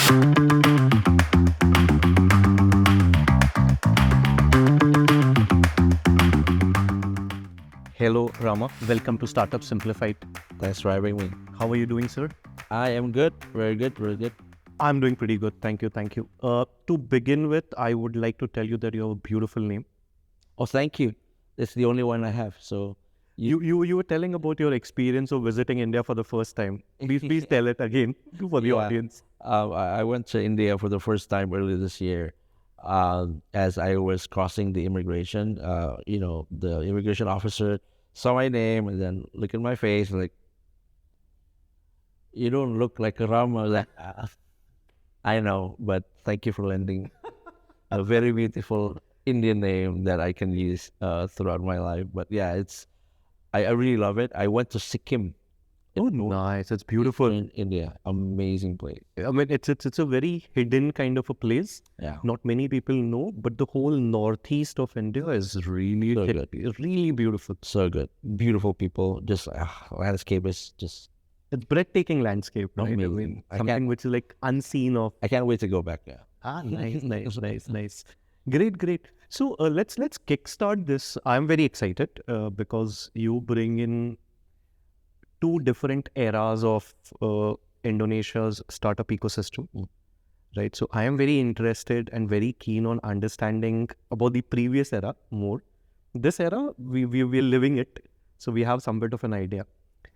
Hello, Rama. Welcome to Startup Simplified. Thanks for having me. How are you doing, sir? I am good. Very good. Very good. I'm doing pretty good. Thank you. Thank you. To begin with, I would like to tell you that you have a beautiful name. Oh, thank you. It's the only one I have. So You were telling about your experience of visiting India for the first time. Please tell it again for the audience. I went to India for the first time earlier this year. As I was crossing the immigration, the immigration officer saw my name and then looked at my face like, "You don't look like a Rama." I was like, I know, but thank you for lending a very beautiful Indian name that I can use throughout my life. But yeah, I really love it. I went to Sikkim. Oh, nice. It's beautiful. In India. Amazing place. I mean, it's a very hidden kind of a place. Yeah. Not many people know, but the whole northeast of India is really, So good. really beautiful. So good. Beautiful people. Just landscape is just It's breathtaking landscape, right? amazing. I mean, something which is like unseen of. I can't wait to go back there. Nice. Great. So let's kickstart this. I'm very excited because you bring in two different eras of Indonesia's startup ecosystem, right? So I am very interested and very keen on understanding about the previous era more. This era, we're living it, so we have some bit of an idea.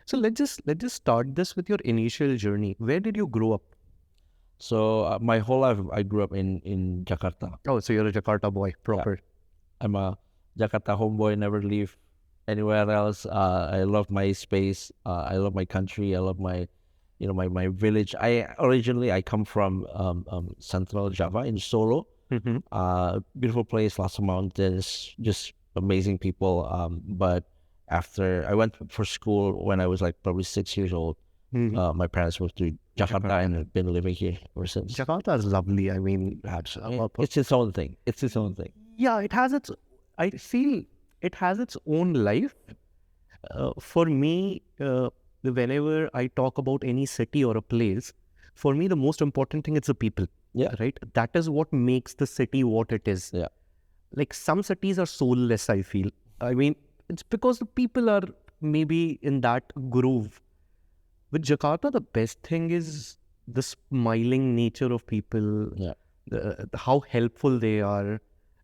So let's just start this with your initial journey. Where did you grow up? So my whole life, I grew up in Jakarta. Oh, so you're a Jakarta boy, proper. I'm a Jakarta homeboy, never leave anywhere else. I love my space. I love my country. I love my village. I come from Central Java in Solo. Beautiful place, lots of mountains, just amazing people. But after I went for school when I was like probably 6 years old, my parents moved to Jakarta and have been living here ever since. Jakarta is lovely. I mean, It's its own thing. It's its own thing. yeah, I feel it has its own life. For me, whenever I talk about any city or a place, for me, the most important thing is the people. Yeah. Right? That is what makes the city what it is. Yeah. Like some cities are soulless, I feel. I mean, it's because the people are maybe in that groove. With Jakarta, the best thing is the smiling nature of people, Yeah. how helpful they are.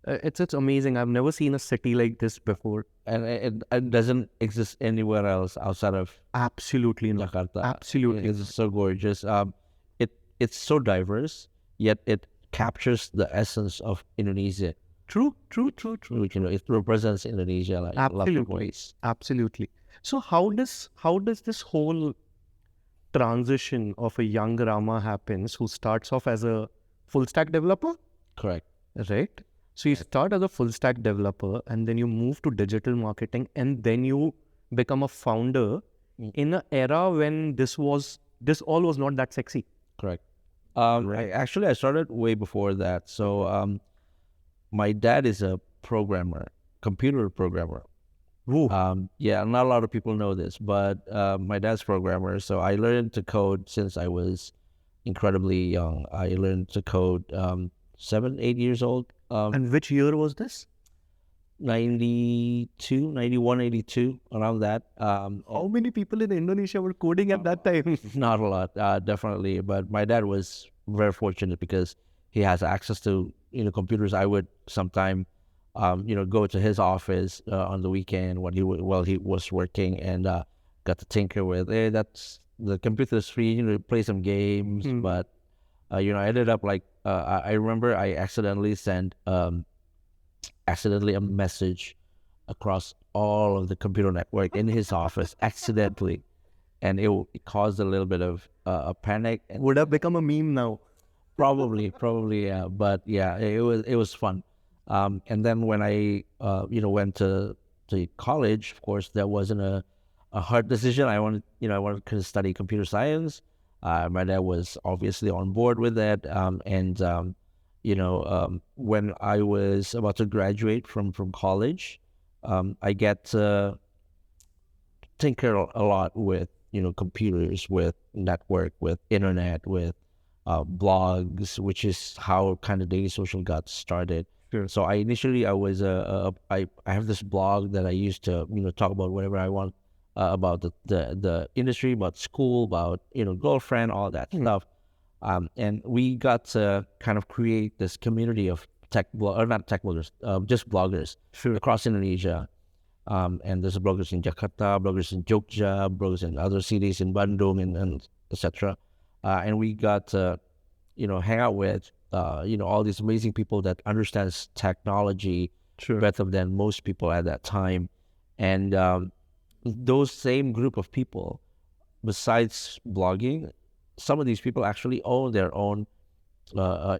It's amazing. I've never seen a city like this before. And it doesn't exist anywhere else outside of Absolutely not. Jakarta. Absolutely. It's so gorgeous. It's so diverse, yet it captures the essence of Indonesia. True. Which, it represents Indonesia like a lot of Absolutely. ways. Absolutely. So how does this whole transition of a young Rama happens who starts off as a full stack developer, Correct. right? So you start as a full stack developer and then you move to digital marketing and then you become a founder in an era when this all was not that sexy. Correct. I started way before that. So my dad is a programmer, computer programmer. Yeah, not a lot of people know this, but my dad's a programmer. So I learned to code since I was incredibly young. I learned to code 7, 8 years old. And which year was this? 92, 91, 82, around that. How many people in Indonesia were coding at that time? Not a lot, definitely. But my dad was very fortunate because he has access to computers. I would sometime go to his office on the weekend while he was working and got to tinker with. Hey, that's the computer's free. Play some games. But I ended up like I remember I accidentally sent a message across all of the computer network in his office accidentally, and it caused a little bit of a panic. And Would have become a meme now. probably, yeah. But yeah, it was fun. And then when I went to college, of course, that wasn't a hard decision. I wanted to study computer science. My dad was obviously on board with that. When I was about to graduate from college, I get to tinker a lot with computers, with network, with internet, with blogs, which is how kind of Daily Social got started. Sure. So I was I have this blog that I used to talk about whatever I want about the industry, about school, about girlfriend, all that stuff. And we got to kind of create this community of not tech bloggers, just bloggers Sure. across Indonesia. And there's bloggers in Jakarta, bloggers in Jogja, bloggers in other cities in Bandung, and etc. And we got to hang out with all these amazing people that understands technology Sure. better than most people at that time. And those same group of people, besides blogging, some of these people actually own their own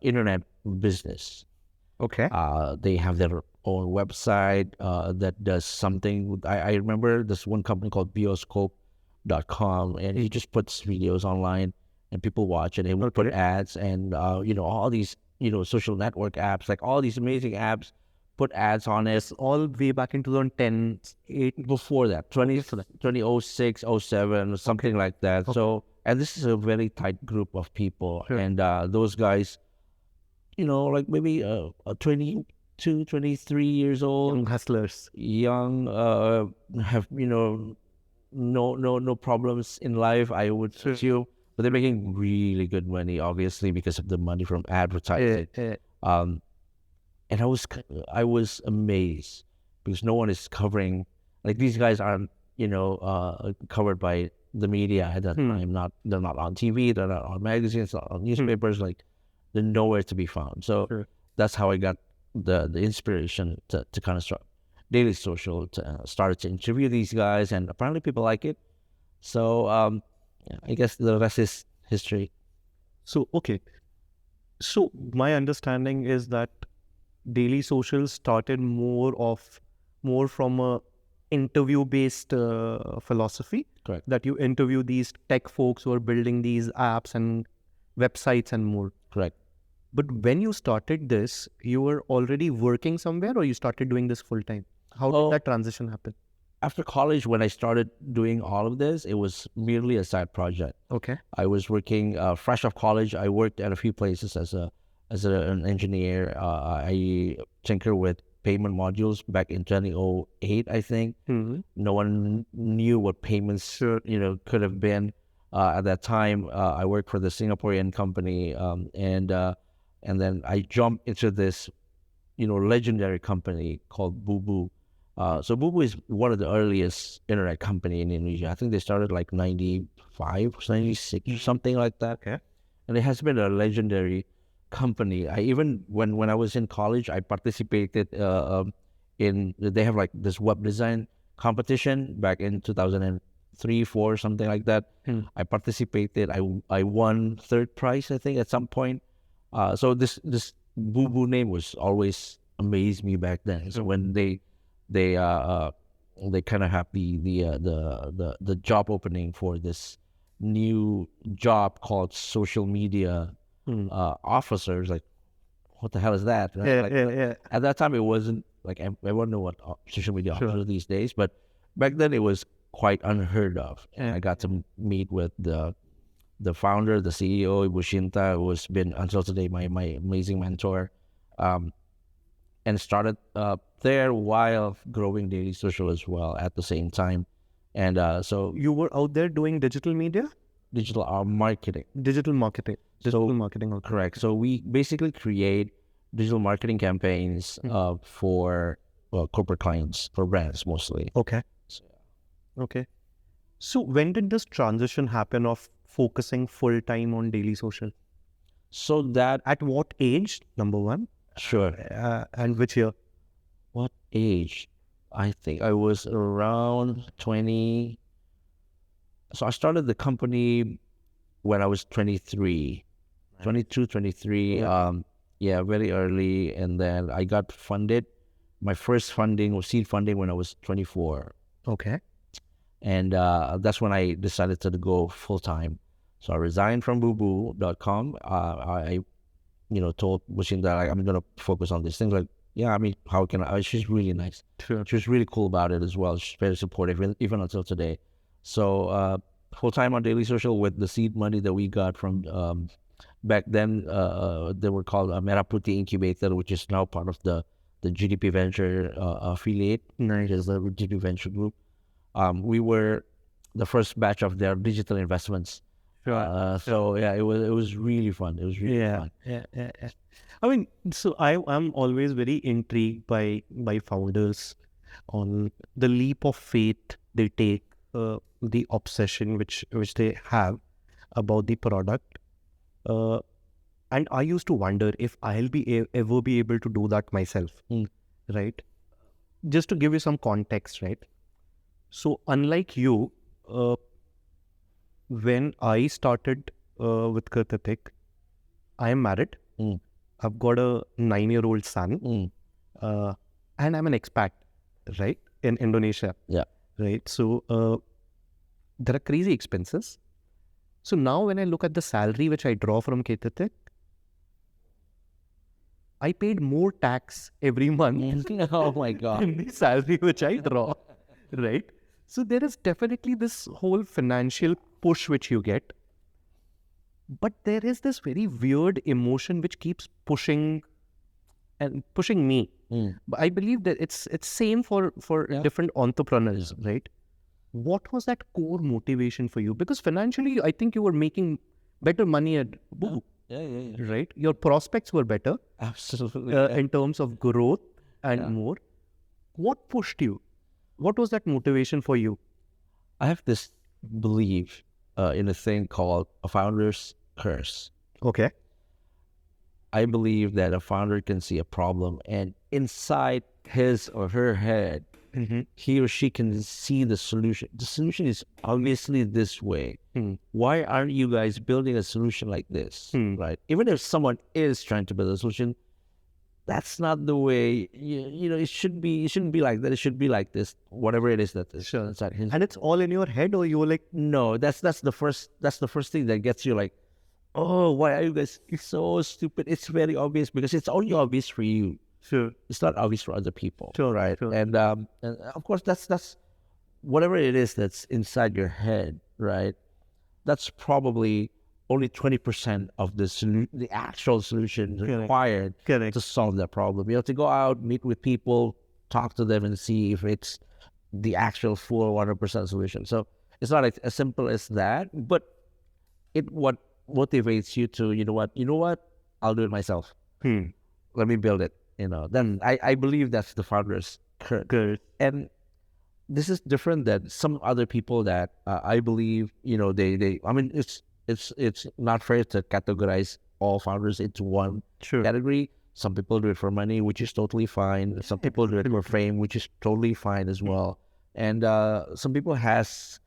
internet business. Okay. They have their own website that does something. I remember this one company called Bioscope.com, and he just puts videos online and people watch it. He would put ads, and all these social network apps, like all these amazing apps, put ads on it. All way back in 2010, 8. Before that, 2006, 07, something like that. So, and this is a very tight group of people, and those guys, like maybe 22, 23 years old, Young hustlers, have no problems in life, I would assume, but they're making really good money, obviously, because of the money from advertising. And I was amazed because no one is covering, like, these guys aren't covered by the media at that time. They're not on TV, they're not on magazines, not on newspapers. Like, they're nowhere to be found. So that's how I got the inspiration to kind of start Daily Social, to started to interview these guys, and apparently people like it. So I guess the rest is history. So so my understanding is that Daily Social started more from a interview based philosophy. Correct. That you interview these tech folks who are building these apps and websites and more. Correct. But when you started this, you were already working somewhere, or you started doing this full time? How did that transition happen? After college, when I started doing all of this, it was merely a side project. Okay. I was working fresh off college. I worked at a few places as an engineer. I tinker with payment modules back in 2008, I think. No one knew what payments could have been at that time. I worked for the Singaporean company, and then I jumped into this legendary company called Bubu. So Bubu is one of the earliest internet company in Indonesia. I think they started like 95, 96 or something like that. Okay. And it has been a legendary company. I even when I was in college, I participated they have like this web design competition back in 2003, 4, something like that. I participated. I won third prize, I think, at some point. So this Bubu name was always amazed me back then. So when they kind of have the job opening for this new job called social media officers, like, what the hell is that? Right? At that time, it wasn't like everyone knew what social media officers these days, but back then it was quite unheard of. And I got to meet with the founder, the CEO, Ibu Shinta, who has been until today my amazing mentor, and started there while growing Daily Social as well at the same time. And so you were out there doing digital media, digital marketing. Digital marketing. Okay. Correct. So we basically create digital marketing campaigns for corporate clients, for brands mostly. Okay. Okay. So when did this transition happen of focusing full time on Daily Social? So that at what age? Number one. Sure. And which year? What age? I think I was around 20. So I started the company when I was 23, 22, 23. Very early. And then I got funded. My first funding was seed funding when I was 24. Okay. And that's when I decided to go full time. So I resigned from bubu.com. I told Bushin that I'm going to focus on these things. Like, yeah, I mean, how can I? She's really nice. Sure. She was really cool about it as well. She's very supportive, even until today. So full time on Daily Social with the seed money that we got from Back then, they were called Merah Putih Incubator, which is now part of the GDP Venture affiliate, which is the GDP Venture Group. We were the first batch of their digital investments. So yeah, it was really fun. It was really fun. Yeah. I mean, so I'm always very intrigued by founders on the leap of faith they take, the obsession which they have about the product. And I used to wonder if I'll ever be able to do that myself, right? Just to give you some context, right? So unlike you, when I started with Ketitik, I am married. I've got a 9-year-old son, and I'm an expat, right, in Indonesia. Yeah. Right. So there are crazy expenses. So now when I look at the salary which I draw from Ketitik, I paid more tax every month Oh my God. than the salary which I draw, right? So there is definitely this whole financial push which you get, but there is this very weird emotion which keeps pushing me. But I believe that it's same for different entrepreneurs, right? What was that core motivation for you? Because financially, I think you were making better money at Boo. Yeah. Right? Your prospects were better Absolutely. in terms of growth and more. What pushed you? What was that motivation for you? I have this belief in a thing called a founder's curse. Okay. I believe that a founder can see a problem, and inside his or her head, he or she can see the solution. The solution is obviously this way. Why aren't you guys building a solution like this? Right? Even if someone is trying to build a solution, that's not the way. You know, it shouldn't be like that. It should be like this. Whatever it is that is inside his. And it's all in your head, or you were like, No, that's the first thing that gets you like, oh, why are you guys so stupid? It's very obvious because it's only obvious for you. sure. It's not obvious for other people, Sure, right? sure. And of course, that's whatever it is that's inside your head, right? That's probably only 20% of the actual solution required Correct. to solve that problem. You have to go out, meet with people, talk to them, and see if it's the actual full 100% solution. So it's not as simple as that, but what motivates you to, you know what, I'll do it myself. Let me build it. Then I believe that's the founder's curse. Good. And this is different than some other people that I believe, they I mean, it's not fair to categorize all founders into one category. Some people do it for money, which is totally fine. Some people do it for fame, which is totally fine as well. And some people has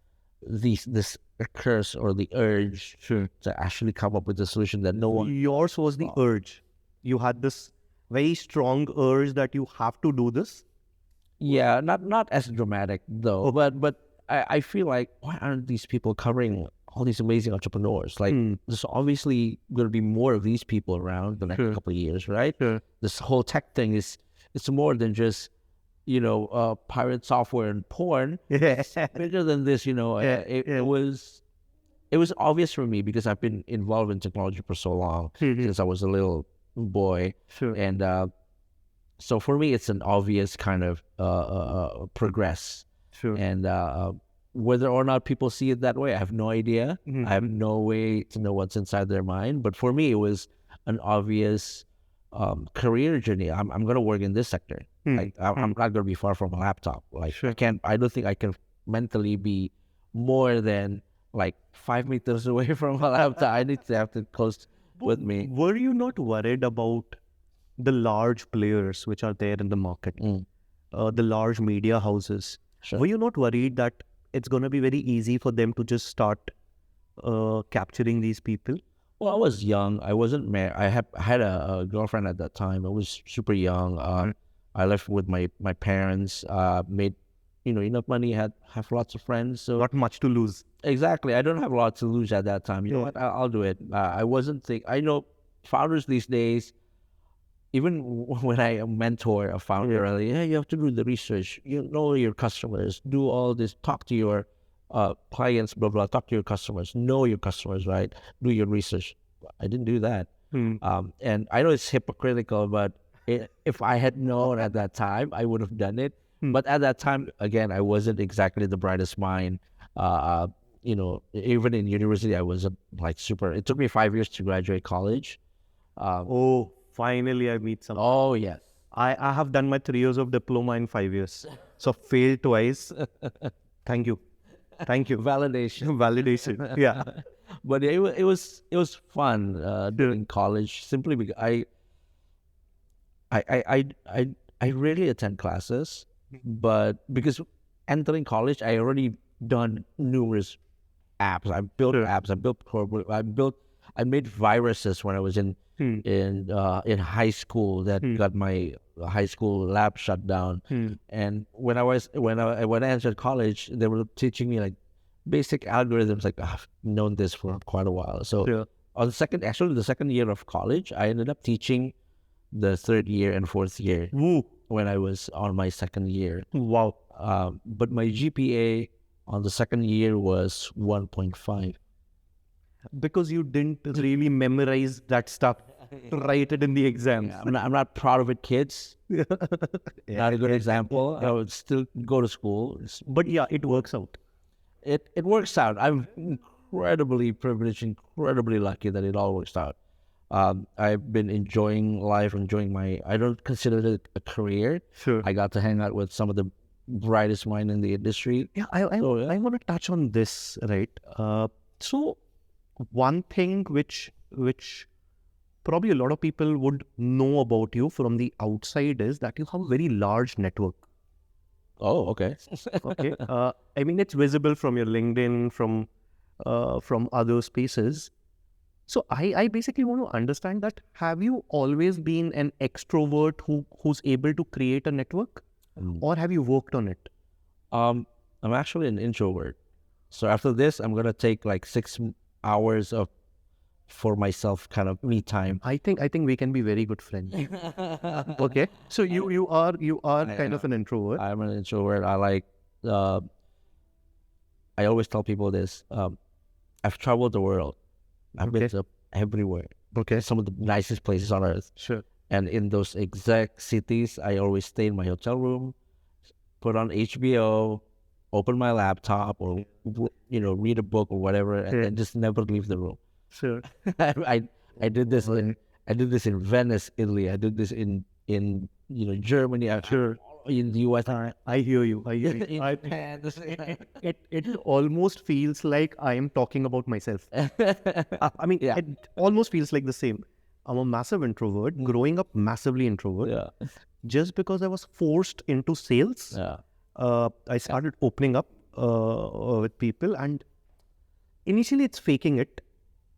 this curse or the urge to actually come up with a solution that no one. Yours was the urge. You had this very strong urge that you have to do this. Yeah, not as dramatic though, but I feel like, why aren't these people covering all these amazing entrepreneurs? Like, there's obviously going to be more of these people around the next couple of years, right? This whole tech thing it's more than just pirate software and porn. Yes. Bigger than this, it was obvious for me because I've been involved in technology for so long since I was a little boy, and so for me it's an obvious kind of progress. And whether or not people see it that way, I have no idea. I have no way to know what's inside their mind. But for me, it was an obvious career journey. I'm going to work in this sector. Like, I'm not going to be far from a laptop. Like, I don't think I can mentally be more than like 5 meters away from a laptop. I need to have it close with me. Were you not worried about the large players which are there in the market, the large media houses? Were you not worried that it's going to be very easy for them to just start capturing these people? Well, I was young. I wasn't married. I had a girlfriend at that time. I was super young. I left with my parents. Made enough money. Have lots of friends. So Not much to lose. exactly. I don't have a lot to lose at that time. You know what? I'll do it. I wasn't think. I know founders these days. Even when I mentor a founder, you have to do the research. You know your customers. Do all this. Talk to your clients. Blah blah. Talk to your customers. Know your customers. Right. Do your research. I didn't do that. Hmm. And I know it's hypocritical, but if I had known at that time, I would have done it. Hmm. But at that time, again, I wasn't exactly the brightest mind. Uh, even in university, I wasn't like super. It took me 5 years to graduate college. Oh, finally I meet someone. Oh yes, I have done my 3 years of diploma in 5 years. So failed twice. Thank you. Thank you. validation. Validation. Yeah. But it was fun during college simply because I I I I I rarely attend classes, but because entering college, I already done numerous apps. I built Sure. apps. I made viruses when I was Hmm. in high school that got my high school lab shut down. Hmm. And when I entered college, they were teaching me like basic algorithms. Like I've known this for quite a while. So Sure. the second year of college, I ended up teaching the third year and fourth year Woo. when I was on my second year. Wow. But my GPA on the second year was 1.5. Because you didn't really memorize that stuff to write it in the exams. I'm not proud of it, kids. Yeah. Not a good example. I would still go to school. But yeah, it works out. It works out. I'm incredibly privileged, incredibly lucky that it all works out. I've been enjoying life, enjoying I don't consider it a career. Sure. I got to hang out with some of the brightest mind in the industry. Yeah, I want to touch on this, right? So one thing which probably a lot of people would know about you from the outside is that you have a very large network. Oh, okay. Okay. I mean, it's visible from your LinkedIn, from other spaces. So I basically want to understand that have you always been an extrovert who's able to create a network, or have you worked on it? I'm actually an introvert. So after this, I'm gonna take like 6 hours for myself, kind of me time. I think we can be very good friends. Okay. So you are kind of an introvert. I'm an introvert. I always tell people this. I've traveled the world. I've been to everywhere. Okay. Some of the nicest places on earth. Sure. And in those exact cities, I always stay in my hotel room, put on HBO, open my laptop, or read a book or whatever, and just never leave the room. Sure. I did this in Venice, Italy. I did this in Germany. Sure. In the US. I hear you. I hear you. In Japan. It almost feels like I am talking about myself. I mean, Yeah. it almost feels like the same. I'm a massive introvert, growing up massively introvert. Yeah. Just because I was forced into sales, Yeah. I started opening up with people, and initially it's faking it,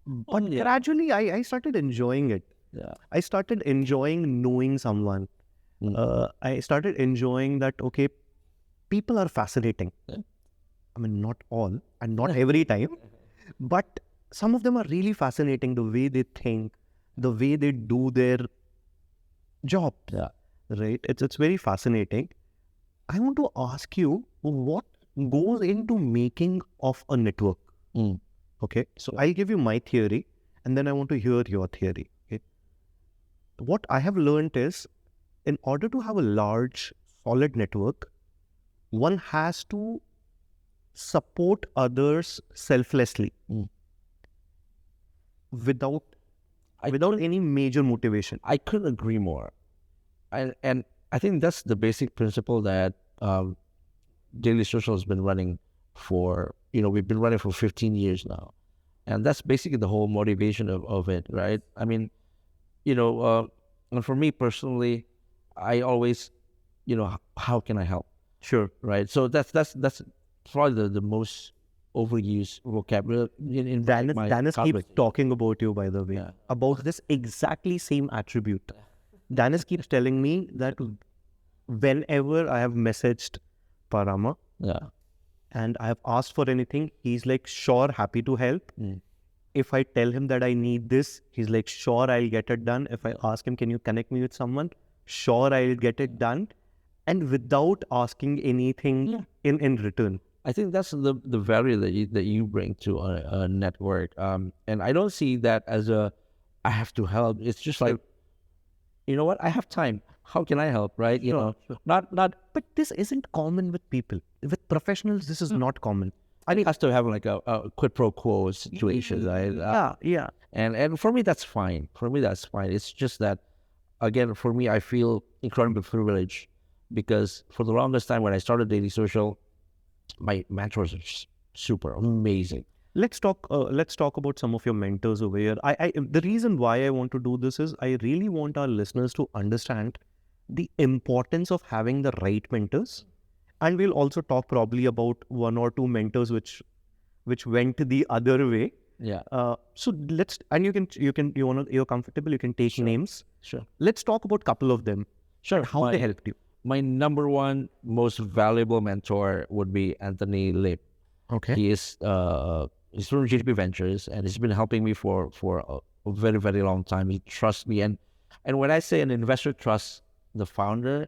but gradually I started enjoying it. Yeah. I started enjoying knowing someone. I started enjoying that, okay, people are fascinating. Yeah. I mean, not all and not every time, but some of them are really fascinating. The way they think, the way they do their job, Yeah. right? It's very fascinating. I want to ask you, what goes into making of a network? Okay, so I'll give you my theory, and then I want to hear your theory. Okay, what I have learned is, in order to have a large, solid network, one has to support others selflessly, without any major motivation. I couldn't agree more. And I think that's the basic principle that DailySocial has been running for, we've been running for 15 years now. And that's basically the whole motivation of it, right? I mean, and for me personally, I always, how can I help? Sure. Right? So that's probably the most overused vocabulary in Dennis keeps conversation. talking about you, by the way, Yeah. about this exactly same attribute. Dennis keeps telling me that whenever I have messaged Parama Yeah. and I have asked for anything, he's like, sure, happy to help. If I tell him that I need this, he's like, sure, I'll get it done. If I ask him, can you connect me with someone? Sure, I'll get it done. And without asking anything in return. I think that's the value that you bring to a network. And I don't see that as I have to help. It's just like, you know what, I have time. How can I help? Right? You know, Sure. not But this isn't common with people. With professionals, this is not common. I mean, has to have like a quid pro quo situation, right? yeah. And for me that's fine. For me that's fine. It's just that, again, for me I feel incredibly privileged because for the longest time when I started Daily Social, my mentors are super amazing. Let's talk. Let's talk about some of your mentors over here. The reason why I want to do this is I really want our listeners to understand the importance of having the right mentors, and we'll also talk probably about one or two mentors which went the other way. Yeah, So let's, and you're comfortable. You can take names. sure. Let's talk about couple of them. Sure. How they helped you. My number one most valuable mentor would be Anthony Lip. Okay. He is he's from GDP Ventures, and he's been helping me for a very, very long time. He trusts me, and when I say an investor trusts the founder,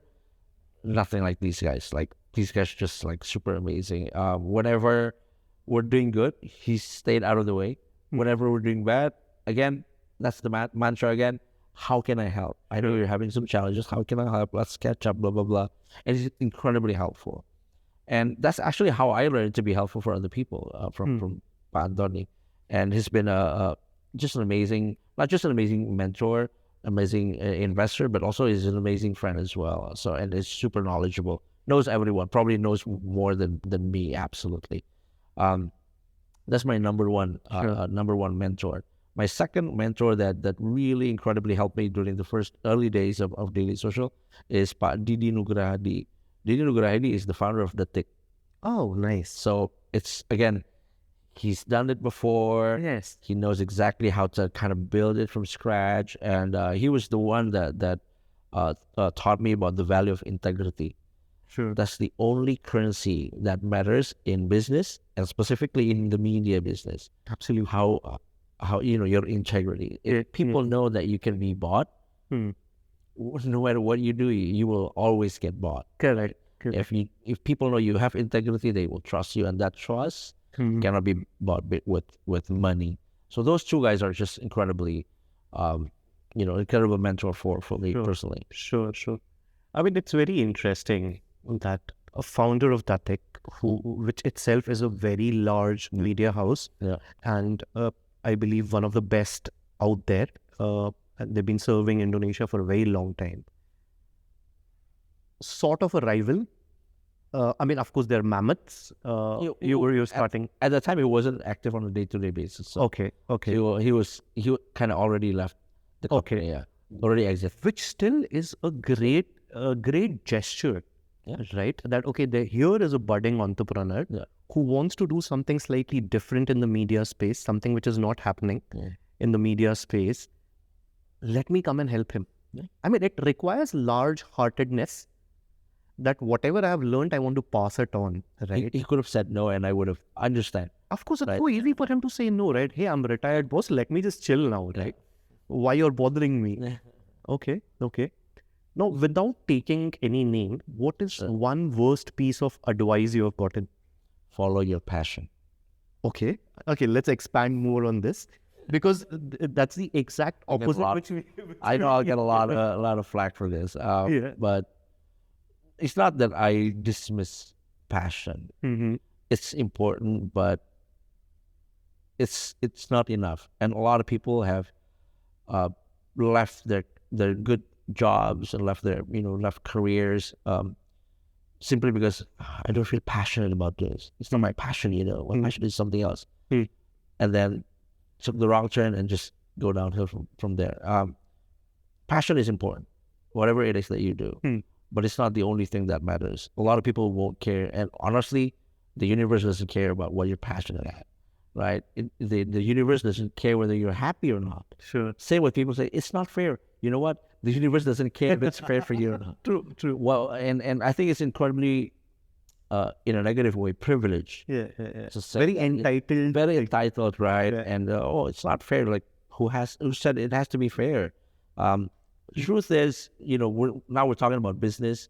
nothing like these guys. Like these guys, just like super amazing. Whenever we're doing good, he stayed out of the way. Whenever we're doing bad, again, that's the mantra again. How can I help? I know you're having some challenges. How can I help? Let's catch up. Blah blah blah. And he's incredibly helpful. And that's actually how I learned to be helpful for other people from Pak Antoni. And he's been just an amazing, not just an amazing mentor, amazing investor, but also he's an amazing friend as well. So, and is super knowledgeable, knows everyone, probably knows more than me, absolutely. That's my number one mentor. My second mentor that really incredibly helped me during the first early days of Daily Social is Pak Didi Nugrahadi. Didi Nugrahadi is the founder of Ketitik. Oh, nice. So it's, again, he's done it before. Yes. He knows exactly how to kind of build it from scratch. And he was the one that taught me about the value of integrity. Sure. That's the only currency that matters in business, and specifically in the media business. Absolutely. How your integrity. If people know that you can be bought, no matter what you do, you will always get bought. Correct. If people know you have integrity, they will trust you, and that trust cannot be bought with money. So those two guys are just incredibly, incredible mentor for me personally. Sure. I mean, it's very interesting that a founder of Ketitik, which itself is a very large media house, and I believe one of the best out there. And they've been serving Indonesia for a very long time. Sort of a rival. I mean, of course, they're mammoths. You were starting at the time. He wasn't active on a day-to-day basis. So okay. He kind of already left the company. Yeah, already exited. Which still is a great gesture, right? That here is a budding entrepreneur who wants to do something slightly different in the media space, something which is not happening in the media space. Let me come and help him. I mean, it requires large-heartedness that whatever I have learned, I want to pass it on, right? He could have said no, and I would have understand. Of course, it's so easy for him to say no, right? Hey, I'm retired, boss. Let me just chill now, right? Why you're bothering me? Okay. Now, without taking any name, what is one worst piece of advice you have gotten? Follow your passion. Okay, let's expand more on this. Because that's the exact opposite. I know I'll get a lot of flack for this, but it's not that I dismiss passion. It's important, but it's not enough. And a lot of people have left their good jobs and left their left careers simply because I don't feel passionate about this. It's not my passion. My passion is something else, and then took the wrong turn and just go downhill from there. Passion is important, whatever it is that you do, but it's not the only thing that matters. A lot of people won't care, and honestly, the universe doesn't care about what you're passionate at, right? The universe doesn't care whether you're happy or not. Sure. Say what people say, it's not fair. You know what? The universe doesn't care if it's fair for you or not. True. Well, and I think it's incredibly, in a negative way, privileged. Yeah. Very entitled, right? Yeah. And it's not fair. Like who said it has to be fair? The truth is, we're talking about business.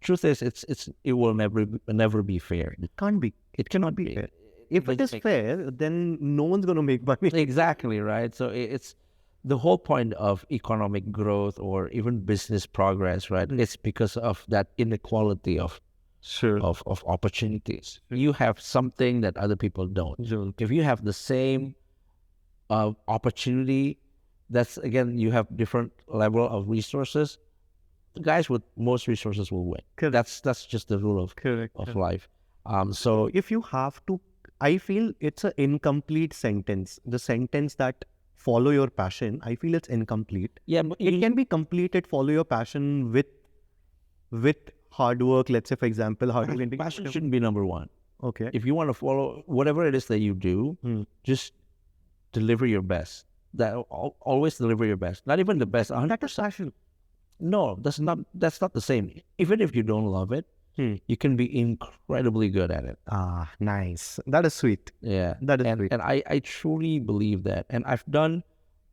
truth is, it will never be fair. It can't be. It cannot Be be. fair. If it is fair, then no one's going to make money. Exactly, right? So it's the whole point of economic growth or even business progress, right? It's because of that inequality of Sure. of opportunities. You have something that other people don't. If you have the same opportunity, that's again, you have different level of resources. The guys with most resources will win. Correct. That's just the rule of life. So if you have to, I feel it's an incomplete sentence. The sentence that follow your passion, I feel it's incomplete. yeah, but It can be completed, follow your passion with hard work. Let's say, for example, passion shouldn't be number one. Okay. If you want to follow whatever it is that you do, just deliver your best. That always deliver your best. Not even the best. That is passion. No, that's not the same. Even if you don't love it, you can be incredibly good at it. Ah, nice. That is sweet. Yeah, That is sweet. And I truly believe that. And I've done,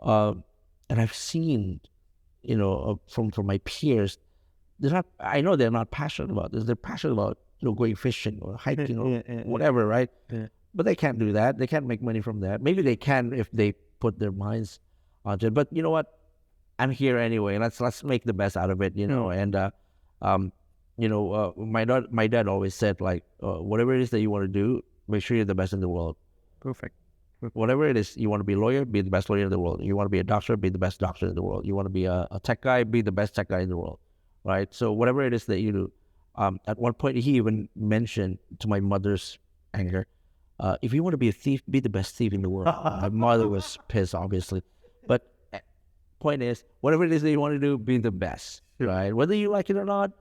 and I've seen, from my peers, I know they're not passionate about this. They're passionate about going fishing or hiking or whatever, right? Yeah. But they can't do that. They can't make money from that. Maybe they can if they put their minds onto it. But you know what? I'm here anyway. Let's make the best out of it, And my dad always said, like, whatever it is that you want to do, make sure you're the best in the world. Perfect. Whatever it is, you want to be a lawyer, be the best lawyer in the world. You want to be a doctor, be the best doctor in the world. You want to be a tech guy, be the best tech guy in the world, right? So whatever it is that you do, at one point he even mentioned, to my mother's anger, if you want to be a thief, be the best thief in the world. My mother was pissed, obviously, but point is, whatever it is that you want to do, be the best, right? Whether you like it or not,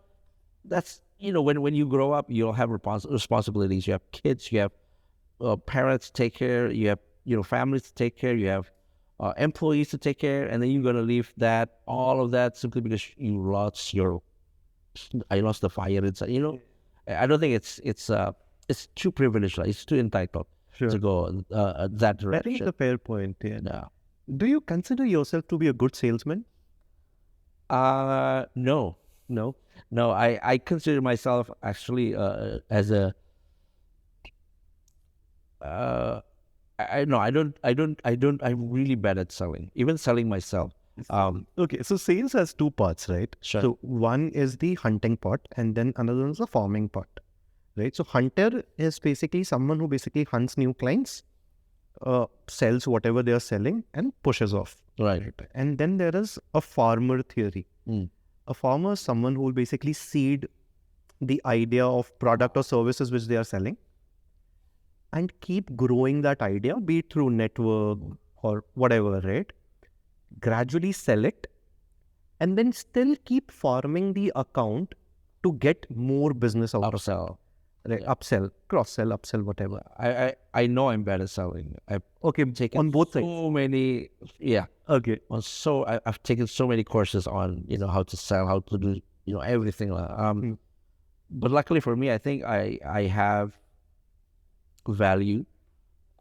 that's, when you grow up, you'll have responsibilities. You have kids, you have parents to take care, you have, families to take care, you have employees to take care, and then you're going to leave all of that simply because I lost the fire inside, I don't think it's too privileged, like, it's too entitled to go that direction. That is a fair point. Yeah. Yeah. Do you consider yourself to be a good salesman? No. I consider myself actually as a. I'm really bad at selling, even selling myself. Okay, so sales has two parts, right? Sure. So one is the hunting part, and then another one is the farming part, right? So hunter is basically someone who basically hunts new clients, sells whatever they are selling, and pushes off. Right. And then there is a farmer theory. A farmer is someone who will basically seed the idea of product or services which they are selling and keep growing that idea, be it through network or whatever, right? Gradually sell it and then still keep farming the account to get more business out of it. Upsell. Right? Upsell, cross-sell, upsell, whatever. I know I'm bad at selling. I've taken on both sides. so many, Okay. I've taken so many courses on, how to sell, how to do, everything. But luckily for me, I think I have value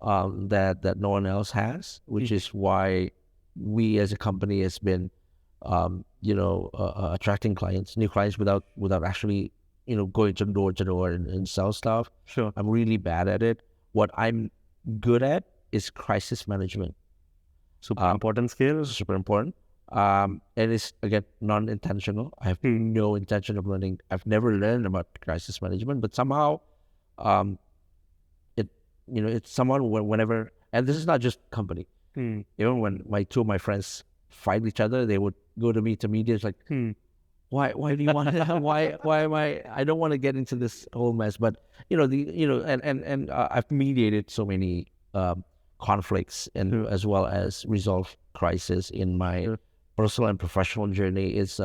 that no one else has, which is why we as a company has been, attracting new clients without actually, going to door and sell stuff. Sure. I'm really bad at it. What I'm good at is crisis management. Super important skill. Super important. And it's, again, non-intentional. I have no intention of learning. I've never learned about crisis management, but somehow, it's someone whenever, and this is not just company. Even when two of my friends fight each other, they would go to me to media. It's like, why do you want to? Why am I don't want to get into this whole mess. But I've mediated so many conflicts and as well as resolve crisis in my personal and professional journey. Is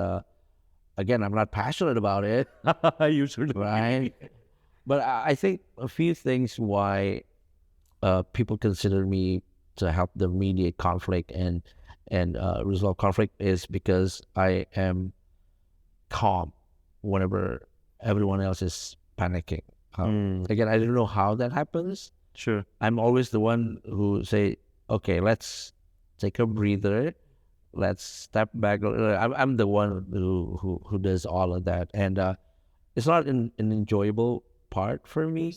again, I'm not passionate about it. You should, right? But I think a few things why people consider me to help them mediate conflict and resolve conflict is because I am calm whenever everyone else is panicking. Again, I don't know how that happens. Sure. I'm always the one who say, okay, let's take a breather. Let's step back. I'm the one who does all of that. And it's not an enjoyable part for me,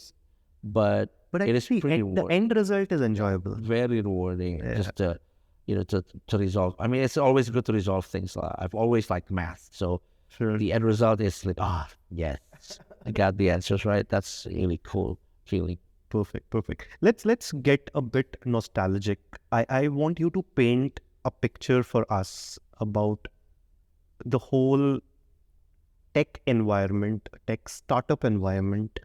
but But it is actually, pretty the rewarding. end result is enjoyable. Very rewarding. Yeah. Just to, to resolve. I mean, it's always good to resolve things. I've always liked math, so Sure. the end result is like, yes, I got the answers right. That's really cool feeling. Perfect. Let's get a bit nostalgic. I want you to paint a picture for us about the whole tech environment, tech startup environment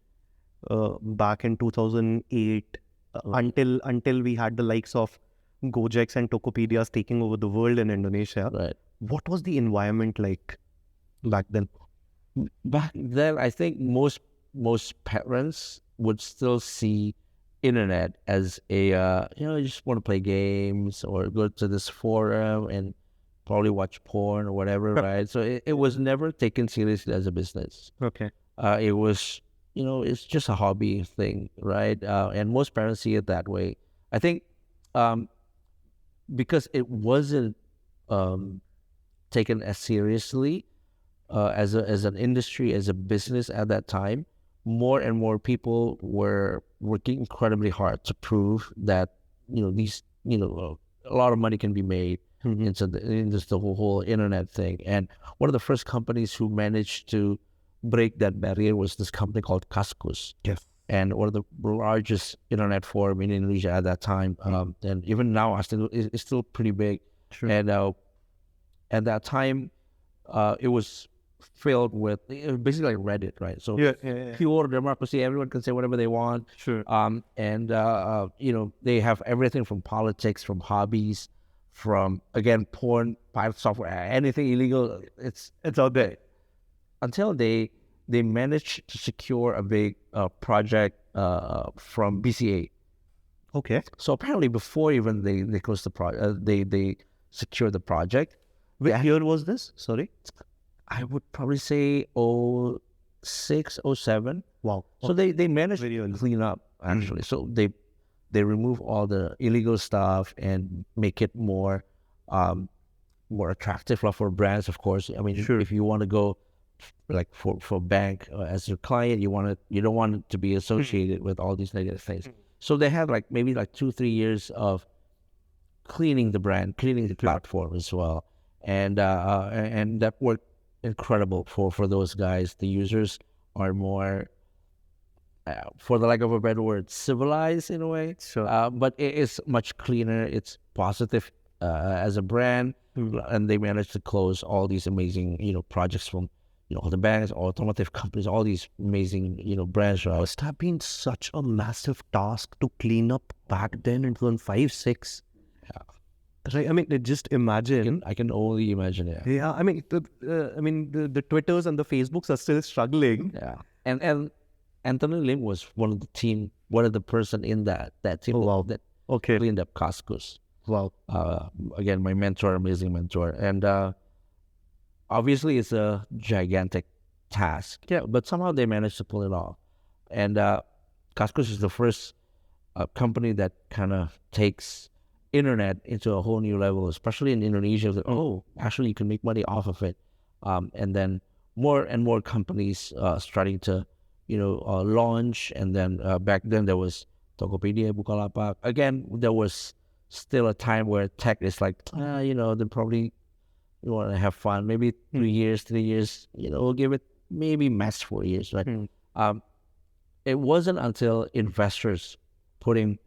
back in 2008 until we had the likes of Gojeks and Tokopedias taking over the world in Indonesia. Right. What was the environment like back then? Back then, I think most parents would still see internet as a you just want to play games or go to this forum and probably watch porn or whatever, right? So it was never taken seriously as a business. Okay. It was, it's just a hobby thing, right? And most parents see it that way. I think because it wasn't taken as seriously as an industry, as a business at that time, more and more people were working incredibly hard to prove that these a lot of money can be made into the whole internet thing. And one of the first companies who managed to break that barrier was this company called Kaskus. Yes. And one of the largest internet forum in Indonesia at that time, and even now, it's still pretty big. Sure. And at that time, it was filled with basically like Reddit, right? So pure democracy, everyone can say whatever they want. Sure. And they have everything from politics, from hobbies, from again porn, pirate software, anything illegal. It's out there. Until they managed to secure a big project from BCA. Okay. So apparently, before even they closed the project, they secured the project. Which year was this? Sorry. I would probably say 06, 07. Wow. So they managed to clean up, actually. So they remove all the illegal stuff and make it more attractive for brands, of course. I mean, if you want to go like for bank as your client, you don't want it to be associated with all these negative things. So they had maybe 2-3 years of cleaning the brand, cleaning the platform as well. And that worked incredible for those guys. The users are more, for the lack of a better word, civilized in a way. Sure. But it is much cleaner. It's positive as a brand, and they managed to close all these amazing projects from the banks, automotive companies, all these amazing brands. Right? Must have been such a massive task to clean up back then in 2005, 6. Right. I mean, just imagine. I can only imagine it. Yeah. I mean, the Twitters and the Facebooks are still struggling. Yeah. And Anthony Lim was one of the person in that team that cleaned up Kaskus. Wow. Again, my mentor, amazing mentor, and obviously it's a gigantic task. Yeah. But somehow they managed to pull it off, and Kaskus is the first company that kind of takes internet into a whole new level, especially in Indonesia. Actually you can make money off of it, and then more and more companies starting to launch. And then back then there was Tokopedia, Bukalapak. Again, there was still a time where tech is like they probably want to have fun, maybe 3 years, we'll give it maybe max 4 years, right? It wasn't until investors putting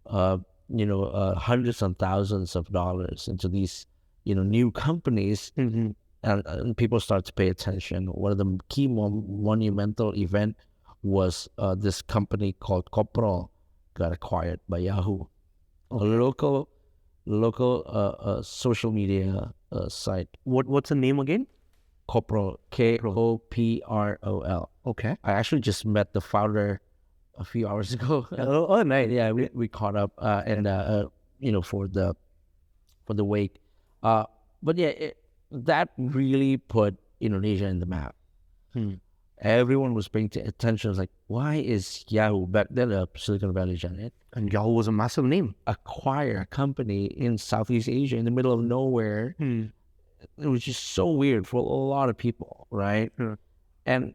hundreds and thousands of dollars into these, new companies, and people start to pay attention. One of the key monumental event was this company called Kopro got acquired by Yahoo, a local social media site. What's the name again? Kopro, Koprol. Okay. I actually just met the founder a few hours ago. Oh, nice. Yeah, we caught up and for the wake. But yeah, that really put Indonesia in the map. Everyone was paying attention. It was like, why is Yahoo, back then a Silicon Valley giant, and Yahoo was a massive name, acquire a company in Southeast Asia in the middle of nowhere? It was just so weird for a lot of people, right? And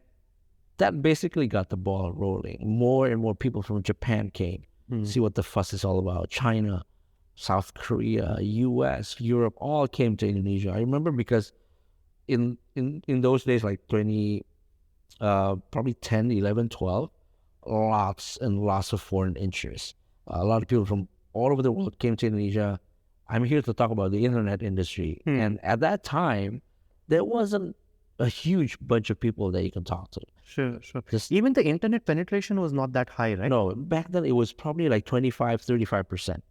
that basically got the ball rolling. More and more people from Japan came, see what the fuss is all about. China, South Korea, US, Europe, all came to Indonesia. I remember because in those days, like probably 10, 11, 12, lots and lots of foreign interest. A lot of people from all over the world came to Indonesia. I'm here to talk about the internet industry. And at that time, there wasn't a huge bunch of people that you can talk to. Sure. Even the internet penetration was not that high, right? No, back then it was probably like 25, 35%.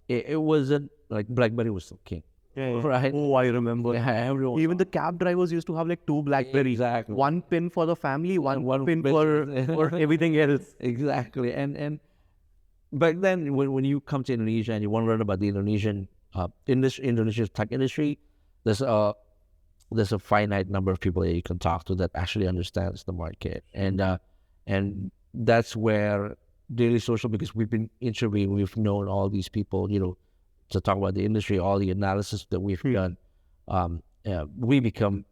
It wasn't like BlackBerry was still king. Yeah. Right? Oh, I remember. Yeah, everyone. Even the cab drivers used to have like 2 BlackBerry. Exactly. One pin for the family, one pin pin. for everything else. Exactly. And back then, when you come to Indonesia and you want to learn about the Indonesian Indonesia's tech industry, there's a finite number of people that you can talk to that actually understands the market, and that's where DailySocial, because we've been interviewing, we've known all these people, to talk about the industry, all the analysis that we've done, we become,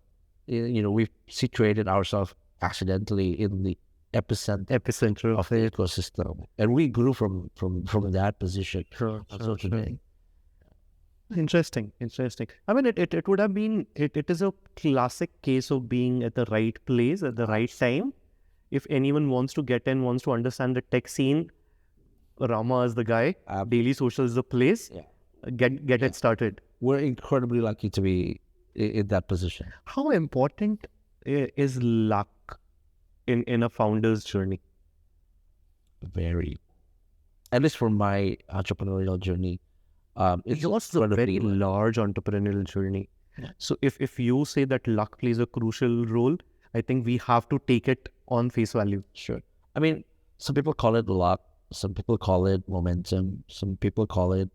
we've situated ourselves accidentally in the epicenter of the ecosystem, and we grew from that position. Sure. Today. Interesting. I mean, it would have been, it is a classic case of being at the right place at the right time. If anyone wants to get in, wants to understand the tech scene, Rama is the guy. DailySocial is the place. Yeah. Get it started. We're incredibly lucky to be in that position. How important is luck in a founder's journey? Very. At least for my entrepreneurial journey, it's also a very large entrepreneurial journey. Yeah. So if you say that luck plays a crucial role, I think we have to take it on face value. Sure. I mean, some people call it luck, some people call it momentum, some people call it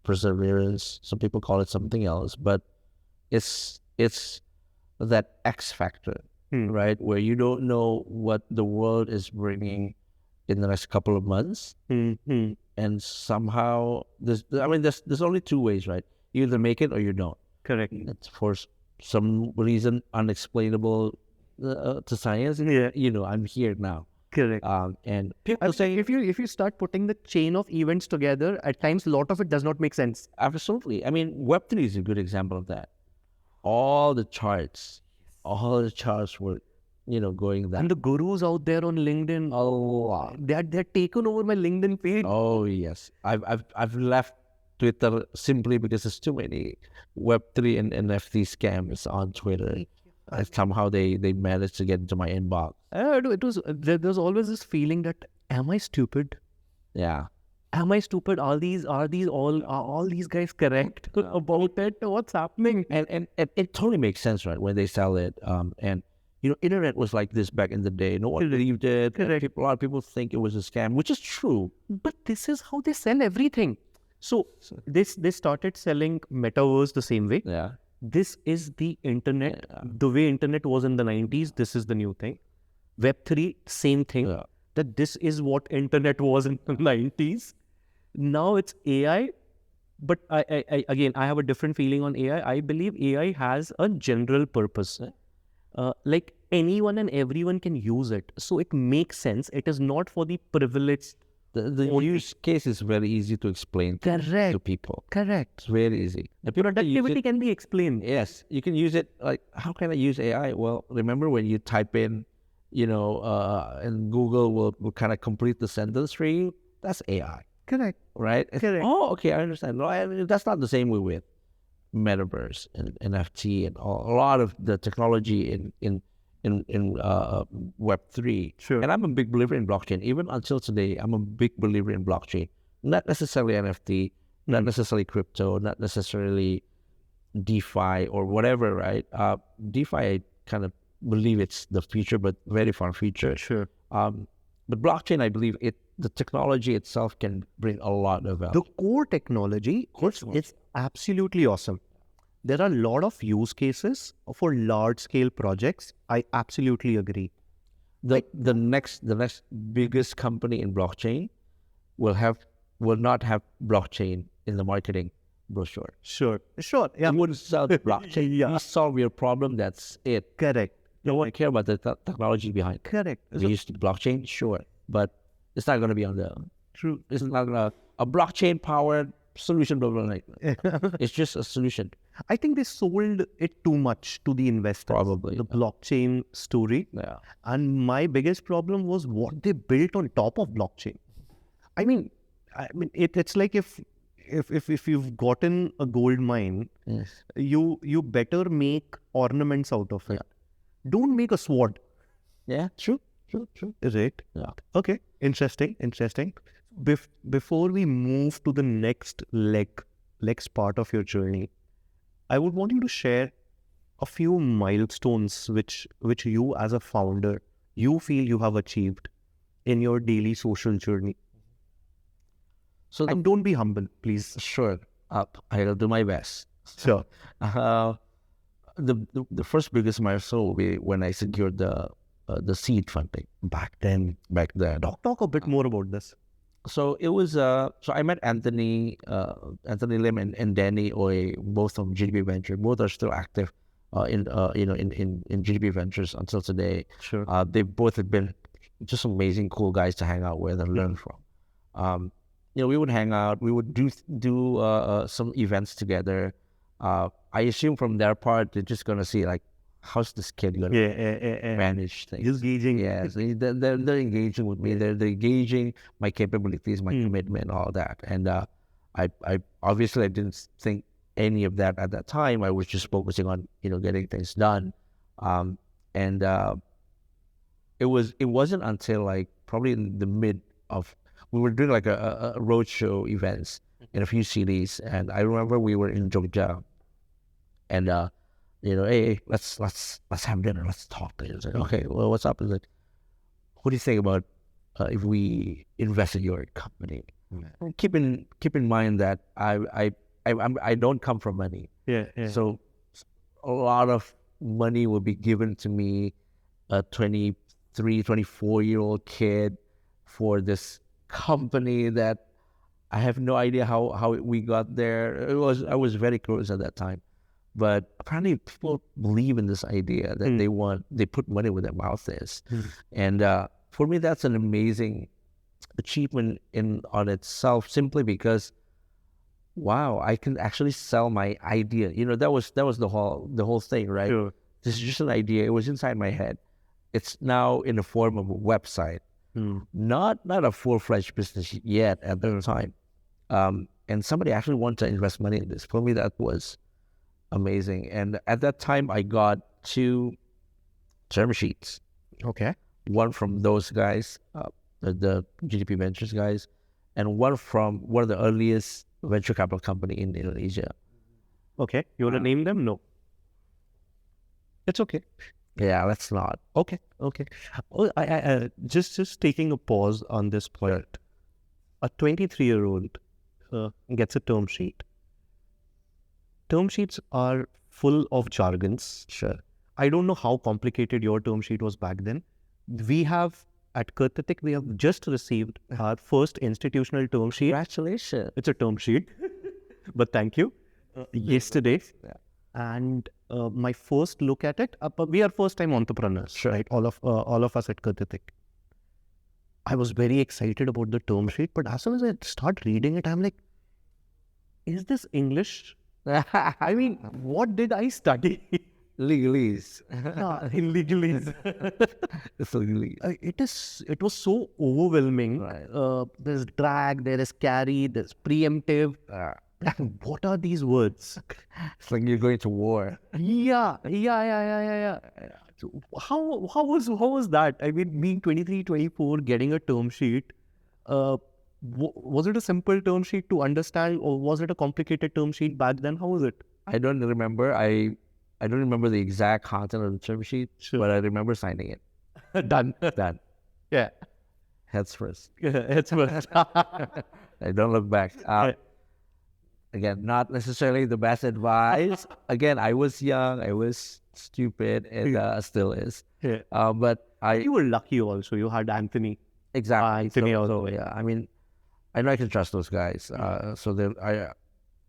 perseverance, some people call it something else, but it's that X factor, right? Where you don't know what the world is bringing in the next couple of months. And somehow there's only two ways, right? You either make it or you don't. Correct. It's for some reason unexplainable to science. Yeah. I'm here now. Correct. And people say, if you start putting the chain of events together, at times a lot of it does not make sense. Absolutely. I mean, Web3 is a good example of that. All the charts were, going that. And the gurus out there on LinkedIn, they're taken over my LinkedIn page. Oh yes, I've left Twitter simply because there's too many Web3 and NFT scams on Twitter. Somehow they managed to get into my inbox. There's always this feeling that, am I stupid? Yeah. Am I stupid? Are all these guys correct about it? What's happening? And it totally makes sense, right? When they sell it, and internet was like this back in the day. No one believed it. Correct. A lot of people think it was a scam, which is true. But this is how they sell everything. So they started selling metaverse the same way. Yeah. This is the internet. Yeah. The way internet was in the 90s, this is the new thing. Web3, same thing. Yeah. That this is what internet was in the 90s. Now it's AI. But I have a different feeling on AI. I believe AI has a general purpose. Like anyone and everyone can use it. So it makes sense. It is not for the privileged. The use case is very easy to explain to people. Correct. It's very easy. Productivity can be explained. Yes. You can use it like, how can I use AI? Well, remember when you type in, and Google will kind of complete the sentence for you? That's AI. Correct. Right? Correct. Oh, okay, I understand. No, that's not the same way with metaverse and NFT and a lot of the technology in Web3. Sure. And I'm a big believer in blockchain. Even until today, I'm a big believer in blockchain. Not necessarily NFT, not necessarily crypto, not necessarily DeFi or whatever, right? DeFi, I kind of believe it's the future, but very far future. Sure. But blockchain, I believe the technology itself can bring a lot of value. The core technology, it's absolutely awesome. There are a lot of use cases for large scale projects. I absolutely agree. The next biggest company in blockchain will not have blockchain in the marketing brochure. Sure. Yeah. You wouldn't sell blockchain. Yeah. You solve your problem. That's it. Correct. No one care about the technology behind it. Correct. We used blockchain, sure, but it's not going to be on the. True. It's not gonna a blockchain powered solution. Blah, blah, blah. It's just a solution. I think they sold it too much to the investors. Probably, the blockchain story. Yeah. And my biggest problem was what they built on top of blockchain. I mean, it's like if you've gotten a gold mine, Yes. you better make ornaments out of it. Don't make a sword. Yeah. True. Right? Yeah. Okay. Interesting. Before we move to the next next part of your journey, I would want you to share a few milestones which you as a founder, you feel you have achieved in your daily social journey. So And don't be humble, please. sure, I'll do my best. Sure. The first biggest milestone will be when I secured the seed funding back then. Talk a bit more about this. So it was so I met Anthony Lim and Danny Oy, both from GDP Venture. Both are still active in GDP Ventures until today. Sure. They both have been just amazing, cool guys to hang out with and learn from. We would hang out. We would do some events together. I assume from their part they're just gonna see like, how's this kid gonna manage things? He's gauging. Yes, they're engaging with me. They're engaging my capabilities, my commitment, all that. And I obviously I didn't think any of that at that time. I was just focusing on getting things done. And it wasn't until like probably in the mid of we were doing like a roadshow events in a few cities, and I remember we were in Jogja, and hey, let's have dinner, let's talk. It's like, okay, well, what's up? Is like, what do you think about if we invest in your company? Keep in mind that I don't come from money. Yeah. So a lot of money will be given to me, a 23, 24-year-old kid, for this company that I have no idea how we got there. I was very close at that time. But apparently people believe in this idea that they put money where their mouth is. And for me, that's an amazing achievement on itself, simply because, wow, I can actually sell my idea. That was the whole thing, right? Sure. This is just an idea. It was inside my head. It's now in the form of a website, not a full-fledged business yet at the time. And somebody actually wanted to invest money in this. For me, that was amazing. And at that time, I got 2 term sheets. Okay. One from those guys, the GDP Ventures guys, and one from one of the earliest venture capital company in Indonesia. Okay. You want to name them? No. It's okay. Yeah, let's not. Okay. Oh, I just taking a pause on this point. A 23-year-old gets a term sheet. Term sheets are full of jargons. Sure. I don't know how complicated your term sheet was back then. We have at Ketitik, we have just received our first institutional term sheet. Congratulations. It's a term sheet, but thank you. Yesterday, Yeah. and my first look at it. But we are first-time entrepreneurs, Sure. right? All of us at Ketitik. I was very excited about the term sheet, but as soon as I start reading it, I'm like, is this English? I mean, what did I study? Legalese. In legalese. It's legalese. It was so overwhelming. Right. There's drag, there is carry, there's preemptive. What are these words? It's like you're going to war. Yeah. So how was that? I mean, being 23, 24, getting a term sheet, was it a simple term sheet to understand, or was it a complicated term sheet back then? How was it? I don't remember. I don't remember the exact content of the term sheet, but I remember signing it. Done. Yeah. Heads first. It's first. I don't look back. Again, not necessarily the best advice. Again, I was young, I was stupid, and still is. Yeah. But You were lucky also. You had Anthony. exactly. Anthony So also. yeah, I mean, I know I can trust those guys. So then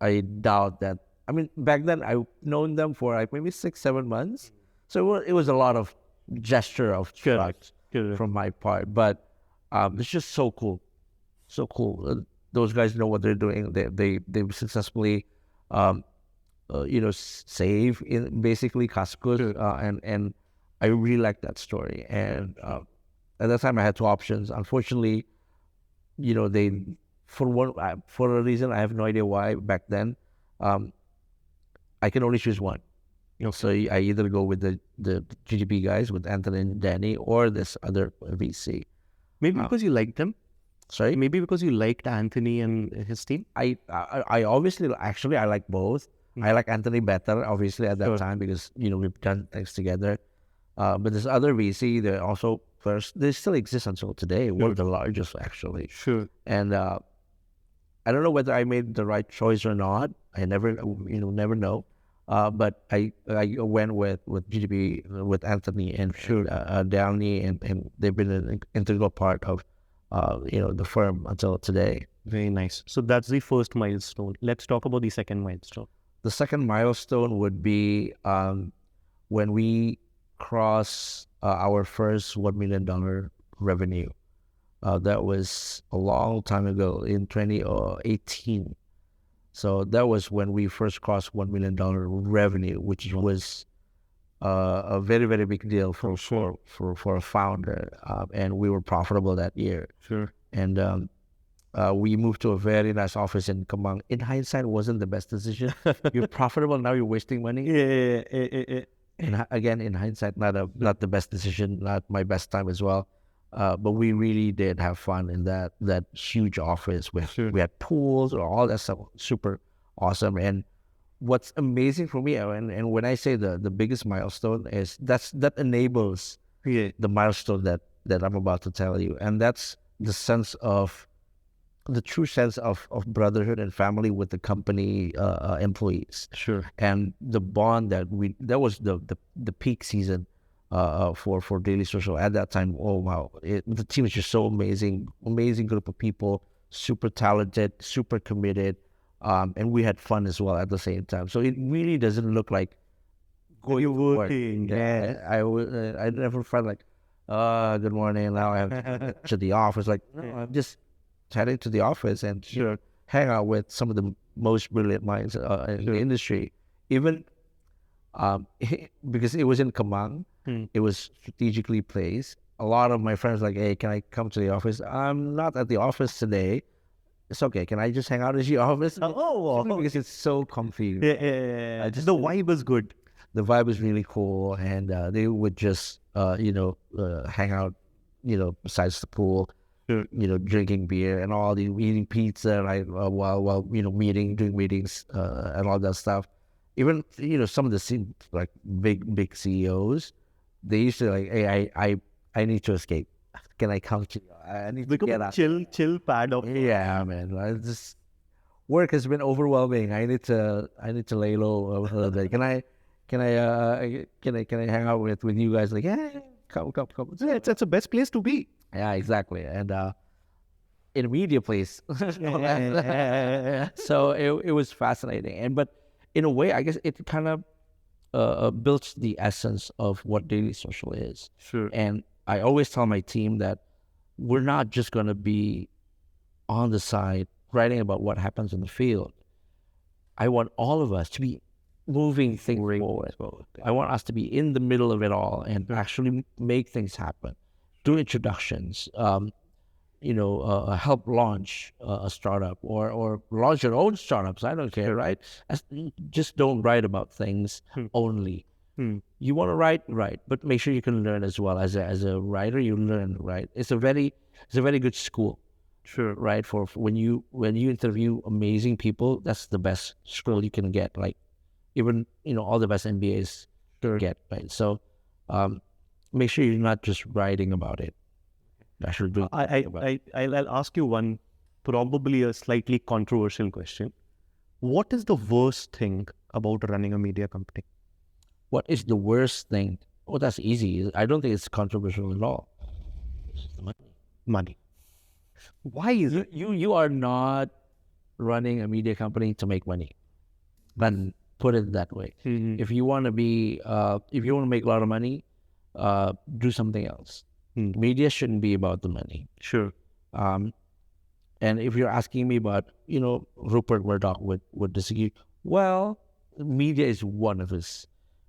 I doubt that. I mean, back then I've known them for like maybe 6-7 months. So it was a lot of gesture of trust from my part. But it's just so cool, so cool. Those guys know what they're doing. They successfully, save in basically Kaskus, and I really like that story. And at that time, I had two options. Unfortunately, they for a reason I have no idea why back then, I can only choose one. So I either go with the GDP guys with Anthony and Danny, or this other VC. Maybe because you liked them. Sorry, maybe because you liked Anthony and his team. I obviously actually I like both. I like Anthony better, obviously, at that time, because we've done things together. But this other VC, they also first, they still exist until today. One of the largest, actually. Sure. And I don't know whether I made the right choice or not. I never know. But I went with GDP, with Anthony and Downey, and they've been an integral part of the firm until today. Very nice. So that's the first milestone. Let's talk about the second milestone. The second milestone would be when we cross our first $1 million revenue. That was a long time ago in 2018. So that was when we first crossed $1 million revenue, which was a very, very big deal for a founder. And we were profitable that year. Sure. And we moved to a very nice office in Kemang. In hindsight, it wasn't the best decision. You're profitable, now you're wasting money. Yeah. And again, in hindsight, not the best decision, not my best time as well. But we really did have fun in that huge office. We had pools or all that stuff, super awesome. And what's amazing for me, and when I say the biggest milestone, is that enables the milestone that I'm about to tell you, and that's the true sense of brotherhood and family with the company employees. Sure. And the bond that was the peak season for DailySocial at that time. Oh wow, the team is just so amazing group of people, super talented, super committed, and we had fun as well at the same time. So it really doesn't look like going to work. Yeah. I never felt like, good morning, now I have to get to the office. Like, no, I'm just heading to the office and hang out with some of the most brilliant minds in the industry. Even because it was in Kemang, it was strategically placed. A lot of my friends were like, hey, can I come to the office? I'm not at the office today. It's okay. Can I just hang out in the office? Because it's so comfy. The vibe is good. The vibe is really cool, and they would just hang out, besides the pool. Drinking beer and all the eating pizza, right? While doing meetings and all that stuff. Even some of the like big CEOs, they used to like, hey, I need to escape. Can I come to you? I need to get out. Chill pad of yeah, man. This work has been overwhelming. I need to lay low a little bit. Can I hang out with you guys? Like, yeah, come. Yeah, it's the best place to be. Yeah, exactly. And in a media place. So it was fascinating. But in a way, I guess it kind of builds the essence of what DailySocial is. Sure. And I always tell my team that we're not just going to be on the side writing about what happens in the field. I want all of us to be moving things forward. I want us to be in the middle of it all and actually make things happen. Do introductions, help launch a startup or launch your own startups. I don't care, right? Just don't write about things only. You want to write, but make sure you can learn as well. As a writer, you learn, right? It's a very good school. Sure. Right. For when you interview amazing people, that's the best school you can get. Like even all the best MBAs get, right? So make sure you're not just writing about it. Actually doing I'll ask you one, probably a slightly controversial question. What is the worst thing about running a media company? What is the worst thing? Oh, that's easy. I don't think it's controversial at all. Money. Why is it? You are not running a media company to make money. But put it that way. If you want to be, if you want to make a lot of money, do something else. Hmm. Media shouldn't be about the money. Sure. Um, and if you're asking me about, Rupert Murdoch would disagree. Well, media is one of his.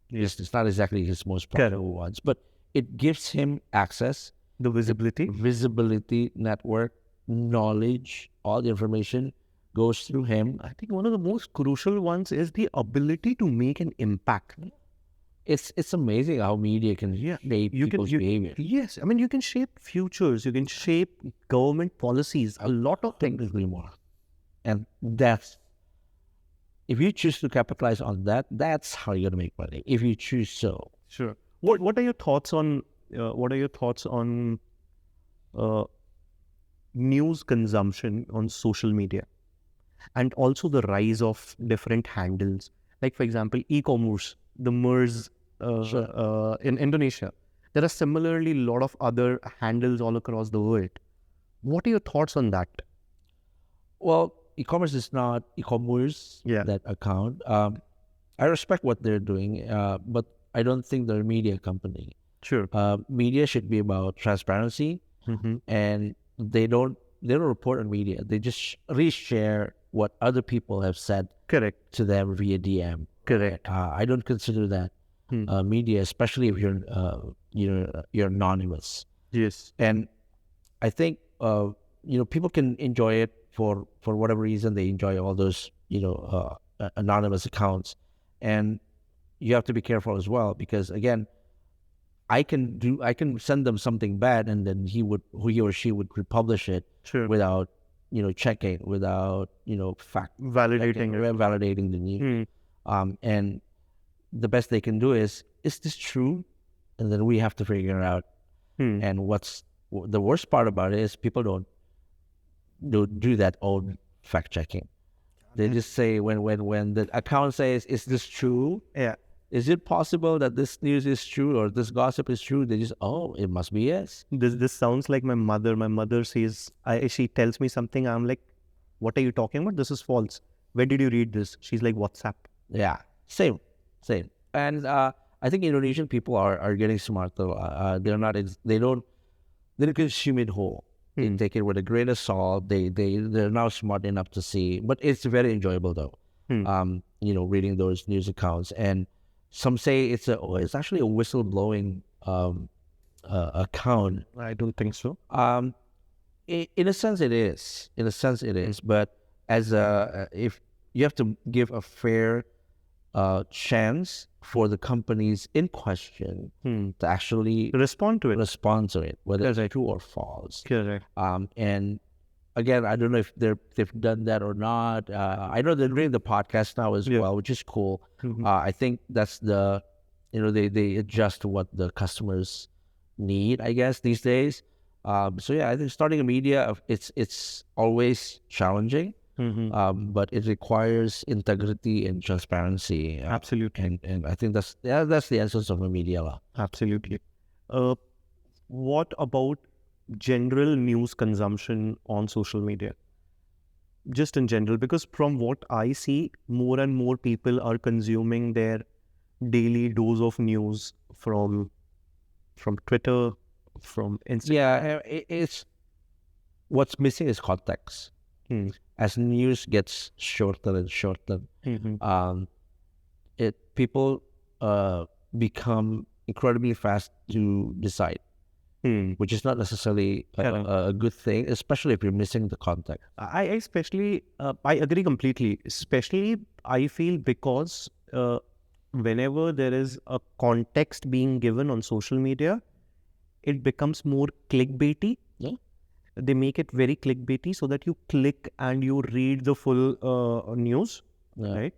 Yes. It's not exactly his most Correct. profitable ones, but it gives him access, The visibility. visibility, network, knowledge, all the information goes through him. I think one of the most crucial ones is the ability to make an impact. It's amazing how media can shape people's behavior. Yes, I mean, you can shape futures, you can shape government policies, a lot of things. Technically more. And if you choose to capitalize on that, that's how you're gonna make money. If you choose so. Sure. What are your thoughts on news consumption on social media, and also the rise of different handles? Like, for example, e-commerce, the MERS in Indonesia. There are similarly a lot of other handles all across the world. What are your thoughts on that? Well, e-commerce is not e-commerce, Yeah. that account. I respect what they're doing, but I don't think they're a media company. Sure. Media should be about transparency, and they don't report on media. They just reshare what other people have said Correct. to them via DM. Correct. I don't consider that media, especially if you're anonymous. Yes. And I think people can enjoy it for whatever reason. They enjoy all those anonymous accounts, and you have to be careful as well, because again, I can send them something bad, and then he or she would republish it Sure. without checking, without validating the news. And the best they can do is this true? And then we have to figure it out. And what's the worst part about it is people don't do that own fact checking. They just say when the account says, "Is this true? Yeah. Is it possible that this news is true or this gossip is true?" They just, it must be yes. This sounds like my mother. My mother says, she tells me something. I'm like, what are you talking about? This is false. Where did you read this? She's like, WhatsApp. Yeah, same. And I think Indonesian people are getting smarter. They don't consume it whole. They take it with a grain of salt. They're now smart enough to see, but it's very enjoyable though. Reading those news accounts, and some say it's actually a whistleblowing account. I don't think so. In a sense it is, but if you have to give a fair chance for the companies in question to actually Respond to it. Whether it's true or false. Correct. And again, I don't know if they've done that or not. I know they're doing the podcast now as well, which is cool. I think that's they adjust to what the customers need, I guess, these days. So yeah, I think starting a media, it's always challenging, but it requires integrity and transparency. Absolutely. And I think that's the essence of a media law. Absolutely. What about general news consumption on social media? Just in general, because from what I see, more and more people are consuming their daily dose of news from Twitter, from Instagram. Yeah, it's what's missing is context. As news gets shorter and shorter, people become incredibly fast to decide, which is not necessarily a good thing, especially if you're missing the context. I agree completely. Especially, I feel because whenever there is a context being given on social media, it becomes more clickbaity. Yeah. They make it very clickbaity so that you click and you read the full news, right?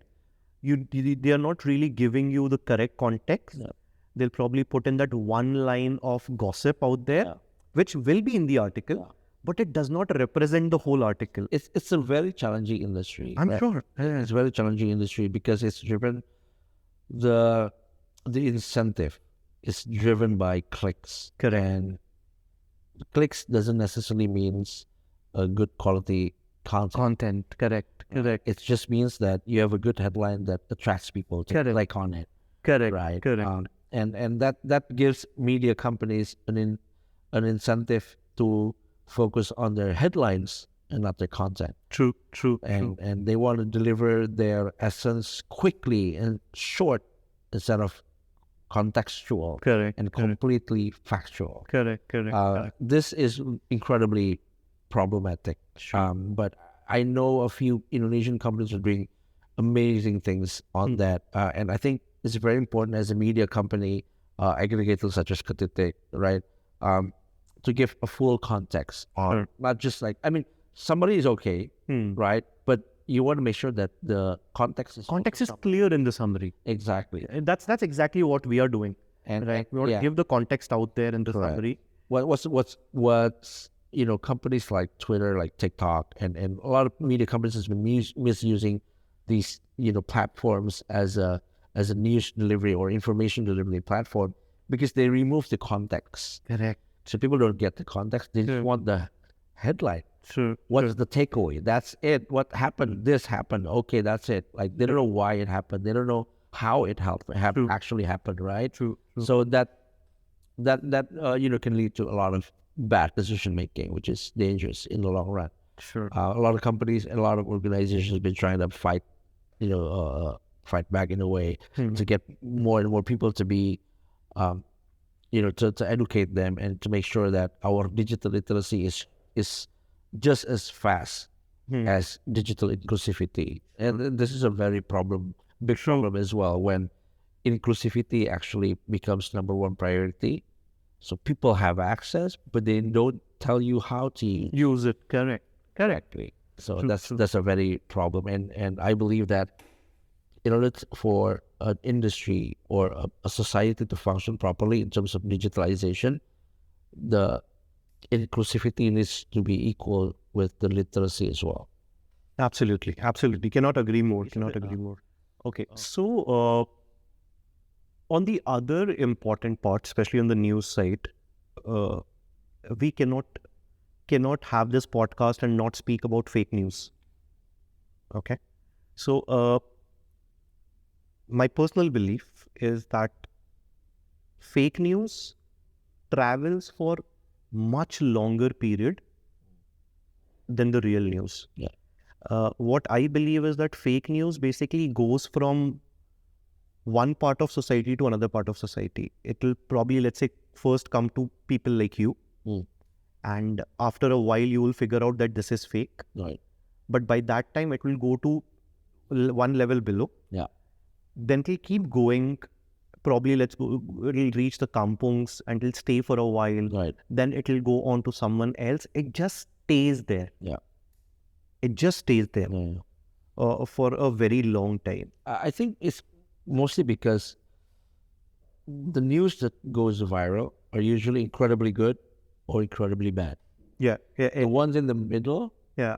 They are not really giving you the correct context. Yeah. They'll probably put in that one line of gossip out there, which will be in the article, but it does not represent the whole article. It's a very challenging industry. I'm sure. It's a very challenging industry because it's driven, the incentive is driven by clicks. Correct. And clicks doesn't necessarily means a good quality content. Correct. It just means that you have a good headline that attracts people to click on it. Correct. Right. Correct. and that gives media companies an incentive to focus on their headlines and not their content. True. And they want to deliver their essence quickly and short instead of contextual Correct. and completely factual. Correct. This is incredibly problematic. But I know a few Indonesian companies are doing amazing things on that, and I think it's very important as a media company, aggregators such as Ketitik, right, to give a full context on not just like, I mean, somebody is okay, right, but you want to make sure that the context is clear in the summary. Exactly. That's exactly what we are doing. And right, we want to give the context out there in the summary. What's companies like Twitter, like TikTok, and a lot of media companies has been misusing these platforms as a news delivery or information delivery platform because they remove the context. Correct. So people don't get the context. They just want the headline. True. What's the takeaway? That's it. What happened? This happened. Okay, that's it. Like they don't know why it happened. They don't know how it actually happened. Right. True. So that can lead to a lot of bad decision making, which is dangerous in the long run. Sure. A lot of companies and a lot of organizations have been trying to fight back in a way to get more and more people to be, to educate them and to make sure that our digital literacy is just as fast as digital inclusivity. And this is a very big problem as well when inclusivity actually becomes number one priority. So people have access, but they don't tell you how to use it. Correctly. So that's a very problem. And I believe that in order for an industry or a society to function properly in terms of digitalization, the inclusivity needs to be equal with the literacy as well. Absolutely. Cannot agree more. Okay. So on the other important part, especially on the news side, we cannot have this podcast and not speak about fake news. Okay. So my personal belief is that fake news travels for much longer period than the real news. Yeah. What I believe is that fake news basically goes from one part of society to another part of society. It will probably, let's say, first come to people like you. And after a while, you will figure out that this is fake. Right. But by that time, it will go to one level below. Yeah. Then it will keep going. Probably it will reach the kampungs and it'll stay for a while. Right. Then it will go on to someone else. It just stays there. Yeah. It just stays there for a very long time. I think it's mostly because the news that goes viral are usually incredibly good or incredibly bad. Yeah. The ones in the middle, yeah,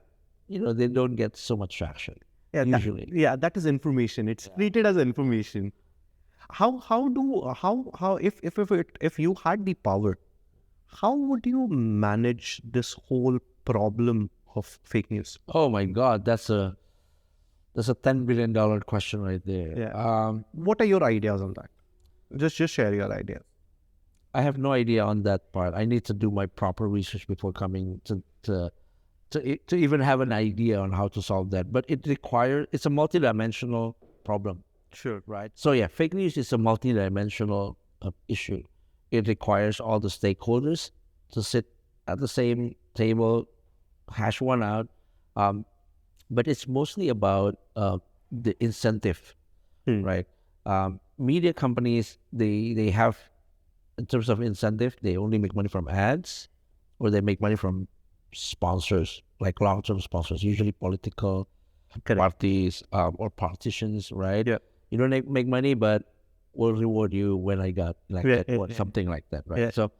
they don't get so much traction. Usually. That is information. It's treated as information. If you had the power, how would you manage this whole problem of fake news? Oh my God, that's a $10 billion question right there. Yeah. What are your ideas on that? Just share your ideas. I have no idea on that part. I need to do my proper research before coming to even have an idea on how to solve that. But it's a multidimensional problem. Sure. Right. So yeah, fake news is a multidimensional issue. It requires all the stakeholders to sit at the same table, hash one out. But it's mostly about the incentive, right? Media companies, they have, in terms of incentive, they only make money from ads, or they make money from sponsors, like long-term sponsors, usually political parties or politicians, right? Yeah. You don't make money, but we'll reward you when I got something like that, right? Yeah. So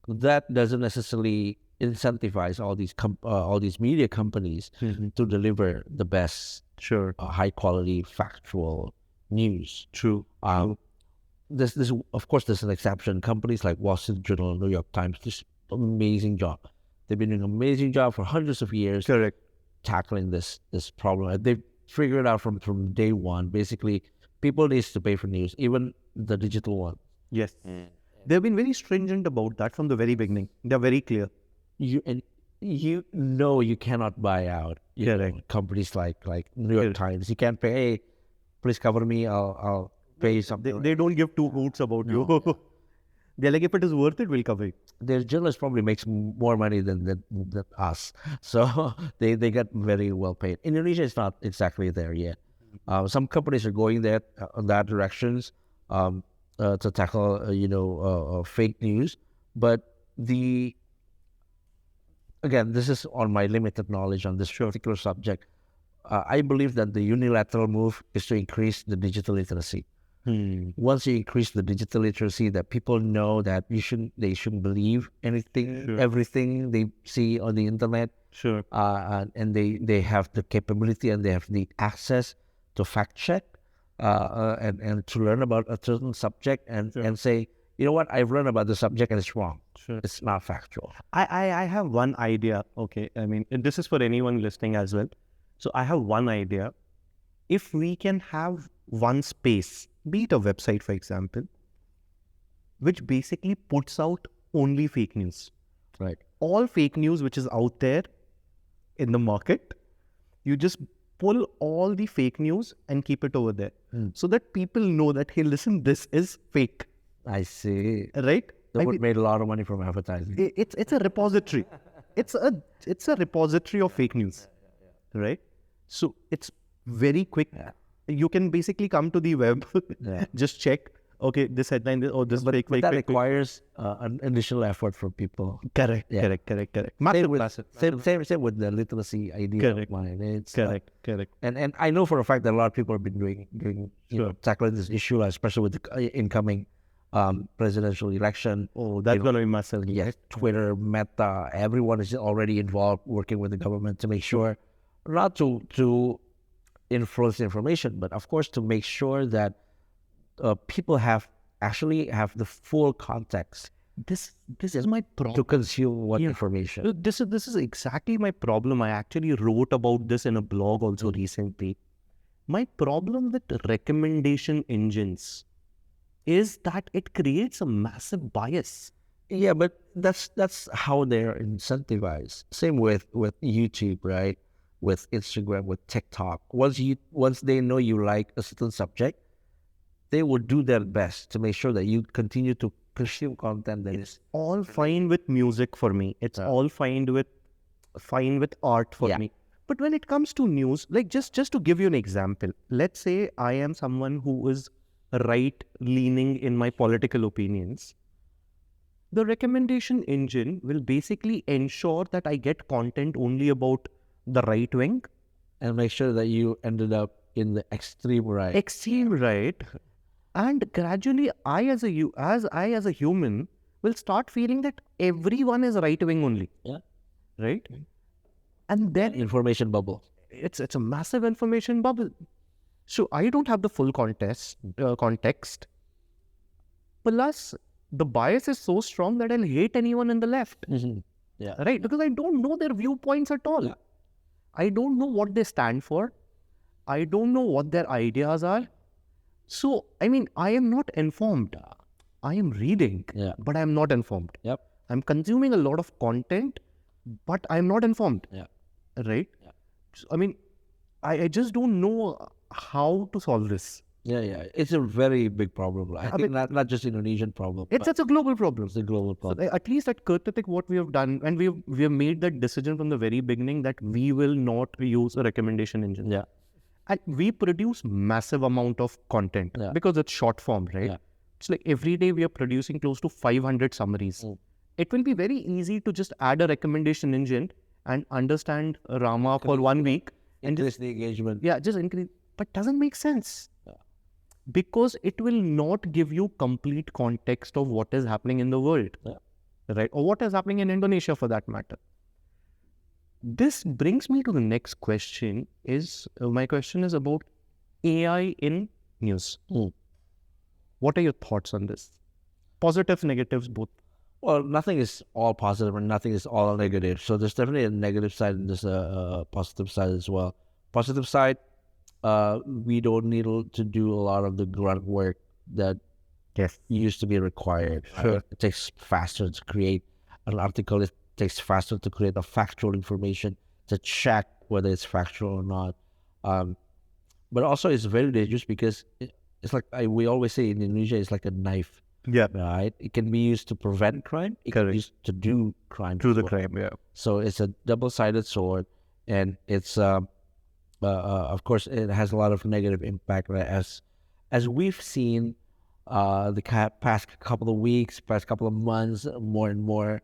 that doesn't necessarily incentivize all these media companies to deliver the best, high quality, factual news. True. This of course there's an exception. Companies like Wall Street Journal, New York Times, just amazing job. They've been doing an amazing job for hundreds of years. Correct. Tackling this problem. They've figured out from day one. Basically, People needs to pay for news, even the digital one. Yes. They've been very stringent about that from the very beginning. They're very clear. You know you cannot buy out companies like New York Times. You can't pay. Hey, please cover me. I'll pay something. They don't give two hoots about you. They're like, if it is worth it, we'll cover it. Their journalist probably makes more money than us, so they get very well paid. Indonesia is not exactly there yet. Some companies are going there on that directions to tackle fake news, but again, this is on my limited knowledge on this particular subject. I believe that the unilateral move is to increase the digital literacy. Once you increase the digital literacy, that people know that they shouldn't believe everything they see on the internet. And they have the capability and they have the access to fact check and to learn about a certain subject and say, you know what, I've learned about the subject and it's wrong. It's not factual. I have one idea. Okay, I mean, this is for anyone listening as well. So I have one idea. If we can have one space, be it a website, for example, which basically puts out only fake news. Right. All fake news which is out there in the market, you just pull all the fake news and keep it over there so that people know that, hey, listen, this is fake. I see. Right? They would made a lot of money from advertising. It's a repository. It's a repository of fake news. Right? So it's very quick. You can basically come to the web, just check, okay, this headline, this fake. But that requires an additional effort from people. Correct. Massive. Same with the literacy idea of mine. It's correct. And I know for a fact that a lot of people have been doing tackling this issue, especially with the incoming presidential election. Oh, that's going to be massive. Yes, Twitter, Meta, everyone is already involved working with the government to make sure, not to influence information, but of course to make sure that people actually have the full context. This is my problem to consume what information. This is exactly my problem. I actually wrote about this in a blog also recently. My problem with recommendation engines is that it creates a massive bias. Yeah, but that's how they're incentivized. Same with YouTube, right? With Instagram, with TikTok. Once they know you like a certain subject, they will do their best to make sure that you continue to consume content that is all fine with music for me. It's all fine with art for me. But when it comes to news, like just to give you an example, let's say I am someone who is right-leaning in my political opinions. The recommendation engine will basically ensure that I get content only about the right wing, and make sure that you ended up in the extreme right. And gradually, I as a human will start feeling that everyone is right wing only. Yeah. Right. And then information bubble. It's a massive information bubble. So I don't have the full context. Plus, the bias is so strong that I'll hate anyone in the left. Yeah. Right. Because I don't know their viewpoints at all. Yeah. I don't know what they stand for. I don't know what their ideas are. So, I mean, I am not informed. I am reading, but I am not informed. Yep. I'm consuming a lot of content, but I'm not informed. Yeah. Right? Yeah. So, I mean, I just don't know how to solve this. Yeah. It's a very big problem. I think not just Indonesian problem. It's a global problem. It's a global problem. So at least at Ketitik, what we have done, and we have made that decision from the very beginning that we will not use a recommendation engine. Yeah. And we produce massive amount of content because it's short form, right? Yeah. It's like every day we are producing close to 500 summaries. It will be very easy to just add a recommendation engine and understand Rama for 1 week. Increase the engagement. Yeah, just increase. But doesn't make sense. Because it will not give you complete context of what is happening in the world. Right? Or what is happening in Indonesia for that matter. This brings me to the next question. My question is about AI in news. What are your thoughts on this? Positives, negatives, both? Well, nothing is all positive and nothing is all negative. So there's definitely a negative side and there's a positive side as well. Positive side, we don't need to do a lot of the grunt work that Yes. used to be required. Sure. It takes faster to create an article. It takes faster to create a factual information to check whether it's factual or not. But also, it's very dangerous because it's like we always say in Indonesia, it's like a knife, Yeah. right? It can be used to prevent crime. It can be used to do crime. To the crime. Yeah. So it's a double-sided sword, and it's of course, it has a lot of negative impact. Right? As we've seen, the past couple of weeks, past couple of months, more and more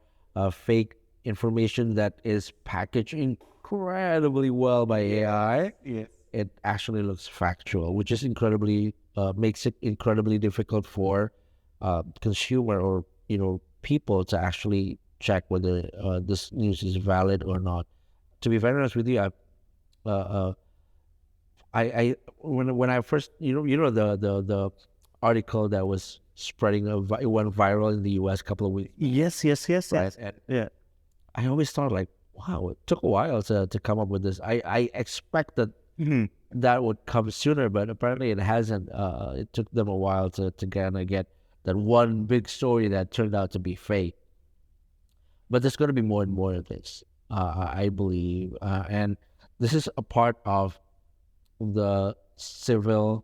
fake information that is packaged incredibly well by AI. Yes. It actually looks factual, which is incredibly makes it incredibly difficult for consumer or people to actually check whether this news is valid or not. To be very honest with you, when I first the article that was spreading it went viral in the U.S. a couple of weeks, Yes. right? And Yeah. I always thought like, wow, it took a while to come up with this. I expected that would come sooner, but apparently it hasn't. It took them a while to kind of get that one big story that turned out to be fake. But there's going to be more and more of this, I believe, and this is a part of the civility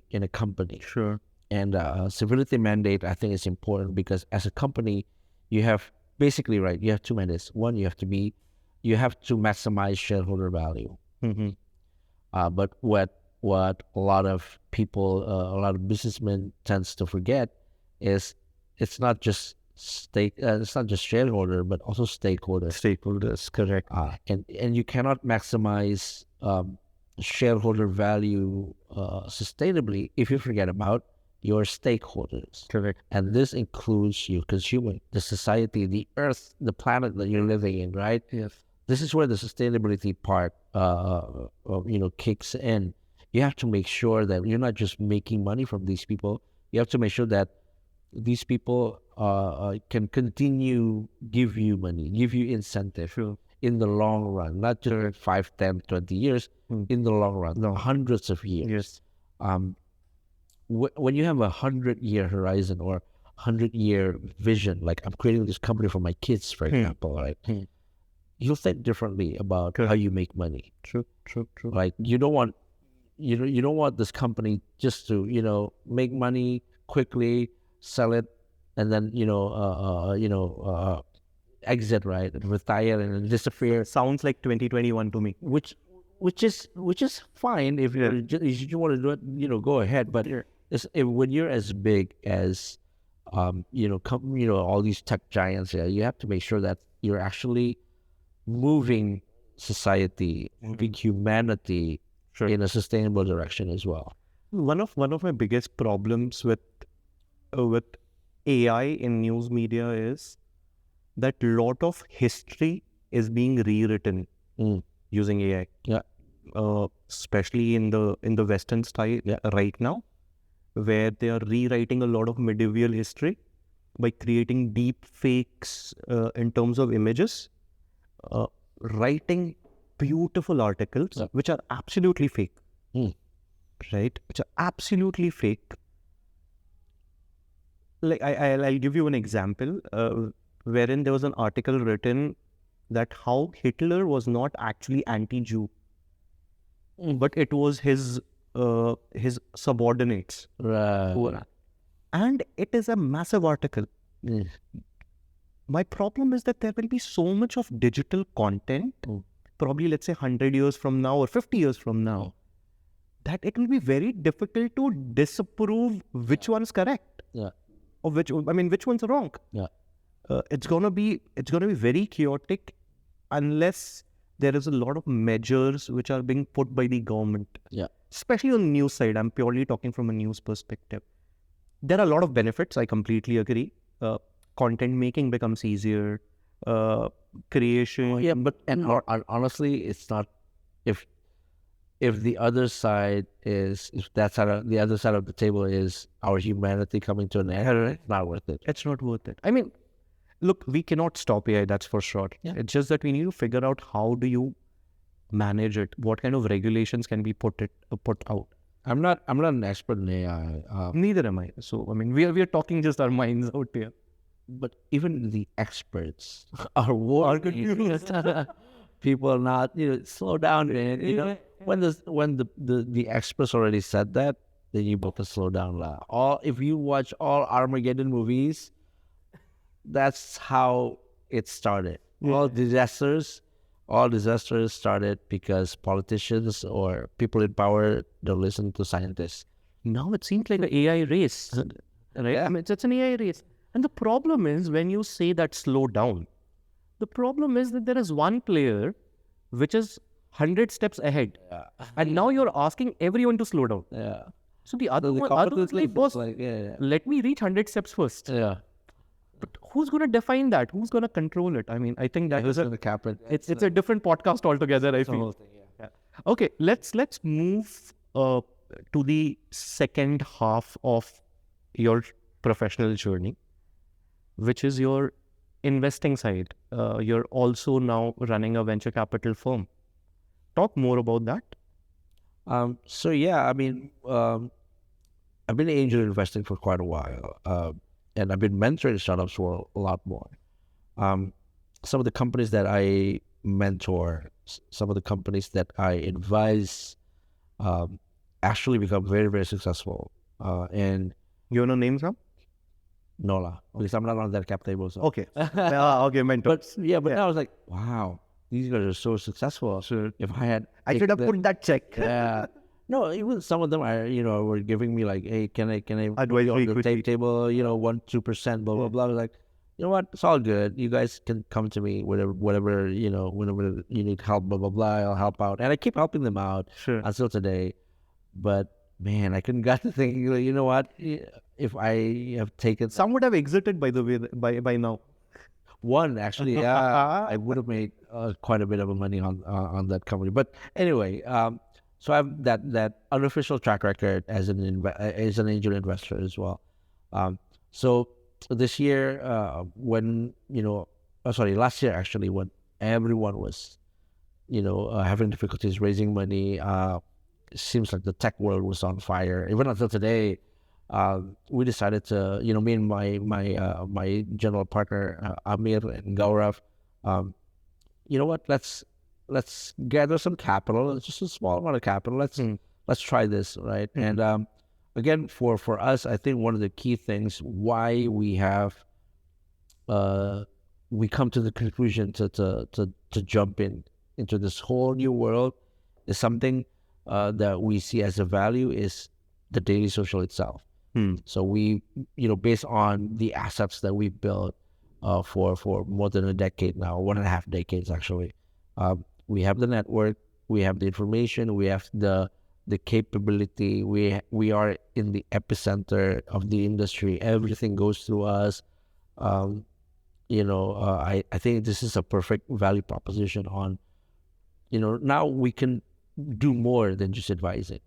in a company. Sure. And civility mandate, I think, is important because as a company, you have basically you have two mandates. One, you have to maximize shareholder value. But what a lot of people, a lot of businessmen tends to forget is it's not just it's not just shareholder, but also stakeholder. Stakeholders. Correct. And you cannot maximize shareholder value sustainably if you forget about your stakeholders. Correct. And this includes your consumer, the society, the earth, the planet that you're living in, right? Yes. This is where the sustainability part, kicks in. You have to make sure that you're not just making money from these people. You have to make sure that these people can continue give you money, give you incentive in the long run, not just 5, 10, 20 years, in the long run, hundreds of years. Yes. When you have 100-year horizon or 100-year vision, like I'm creating this company for my kids, for example, right? You'll think differently about how you make money. True. Like you don't want this company just to make money quickly, sell it, and then exit, right, and retire and disappear. Sounds like 2021 to me. Which is fine if you want to do it, go ahead. But when you're as big as all these tech giants, you have to make sure that you're actually moving society, moving humanity in a sustainable direction as well. One of my biggest problems with AI in news media is that lot of history is being rewritten using AI. Yeah. Especially in the Western style right now, where they are rewriting a lot of medieval history by creating deep fakes in terms of images, writing beautiful articles which are absolutely fake, right? Which are absolutely fake. Like I'll give you an example, wherein there was an article written that how Hitler was not actually anti-Jew, but it was his subordinates. Right. And it is a massive article. My problem is that there will be so much of digital content, probably let's say 100 years from now or 50 years from now, that it will be very difficult to disapprove which one's correct. Yeah. Or which one's wrong. Yeah. It's gonna be very chaotic unless there is a lot of measures which are being put by the government. Yeah. Especially on the news side. I'm purely talking from a news perspective. There are a lot of benefits. I completely agree. Content making becomes easier. Creation. But honestly, it's not. If the other side is, the other side of the table is our humanity coming to an end, it's not worth it. It's not worth it. I mean, look, we cannot stop AI, that's for sure. Yeah. It's just that we need to figure out how do you manage it? What kind of regulations can be put out? I'm not an expert in AI, Neither am I. So I mean, we are talking just our minds out here. but even the experts are worried. confused. People are not, slow down, man. When the experts already said that, then you both slow down. If you watch all Armageddon movies, that's how it started. All disasters started because politicians or people in power don't listen to scientists. Now it seems like an AI race, right? Yeah. I mean, it's an AI race. And the problem is when you say that slow down, the problem is that there is one player which is 100 steps ahead. Yeah. And now you're asking everyone to slow down. Yeah. So the other So the one is like, competition boss, is like, yeah. let me reach 100 steps first. Yeah. But who's going to define that? Who's going to control it? I mean, I think that Who's is going to cap it? it's a different podcast altogether, I It's the feel. whole thing, yeah. Okay, let's move to the second half of your professional journey, which is your investing side. You're also now running a venture capital firm. Talk more about that. So yeah, I mean, I've been angel investing for quite a while, and I've been mentoring startups for a lot more. Some of the companies that I mentor, some of the companies that I advise, actually become very, very successful. And You want to name some? Nola, because I'm not on that cap table. So. Okay. Okay, mentor. But now I was like, wow, these guys are so successful. So if I should have put that check. Yeah. No, even some of them are, were giving me like, hey, can I Advisory on the equity. table, 1-2%, blah blah blah. I was like, you know what, it's all good. You guys can come to me whenever whenever you need help, blah blah blah. I'll help out, and I keep helping them out until today. But man, I couldn't got to thinking, you know what, if I have taken Some would have exited, by the way, by now. one actually, yeah, I would have made quite a bit of money on that company. But anyway, so I have that unofficial track record as an angel investor as well. So this year, last year actually, when everyone was, having difficulties raising money, it seems like the tech world was on fire. Even until today, we decided to, me and my general partner Amir and Gaurav, you know what? Let's gather some capital. It's just a small amount of capital. Let's try this, right? And again, for us, I think one of the key things why we have we come to the conclusion to jump into this whole new world is something that we see as a value is the DailySocial itself. So we, based on the assets that we've built for more than a decade now, 1.5 decades actually, we have the network, we have the information, we have the capability. We are in the epicenter of the industry. Everything goes through us. I think this is a perfect value proposition on, now we can do more than just advising.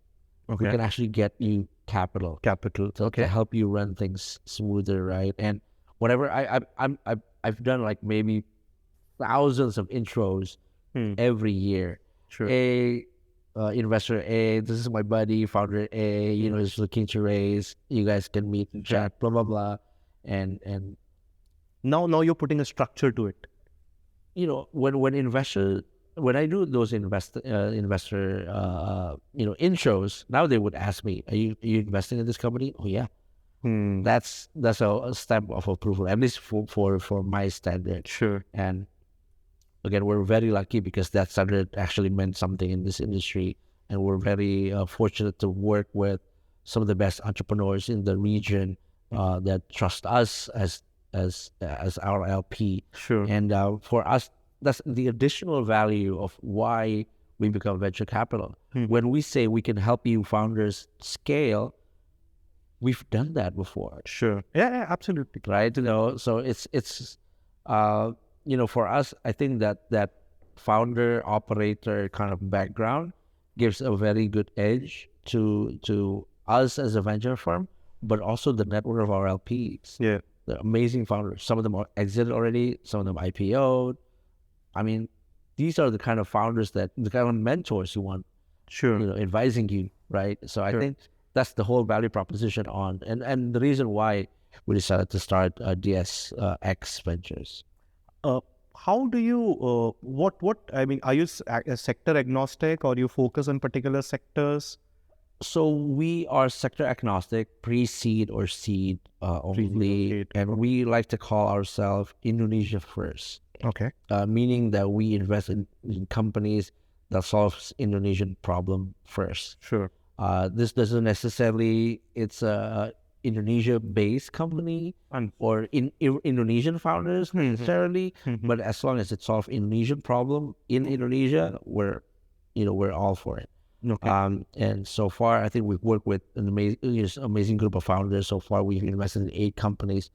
Okay. We can actually get you capital to help you run things smoother, right? And whatever I've done like maybe thousands of intros every year. Sure. Investor A, this is my buddy, founder A, is looking to raise. You guys can meet and chat, blah blah blah, and now you're putting a structure to it. When I do those investor intros, now they would ask me, are you investing in this company? Oh yeah. That's a stamp of approval, at least for my standard. Sure. And again, we're very lucky because that standard actually meant something in this industry, and we're very fortunate to work with some of the best entrepreneurs in the region that trust us as our LP. Sure. And for us, that's the additional value of why we become venture capital. When we say we can help you founders scale, we've done that before. Sure. Yeah, absolutely. Right? So it's for us, I think that founder operator kind of background gives a very good edge to us as a venture firm, but also the network of our LPs. Yeah. They're amazing founders. Some of them are exited already. Some of them IPO'd. I mean, these are the kind of founders the kind of mentors you want, Sure. advising you, right? So I think that's the whole value proposition and the reason why we decided to start DSX Ventures. How do you, I mean, are you sector agnostic, or you focus on particular sectors? So we are sector agnostic, pre-seed or seed only, and we like to call ourselves Indonesia first. Okay. Meaning that we invest in companies that solves Indonesian problem first. Sure. This doesn't necessarily, it's a Indonesia-based company or Indonesian founders necessarily, but as long as it solves Indonesian problem in Indonesia, we're all for it. Okay. And so far, I think we've worked with an amazing group of founders. So far, we've invested in 8 companies.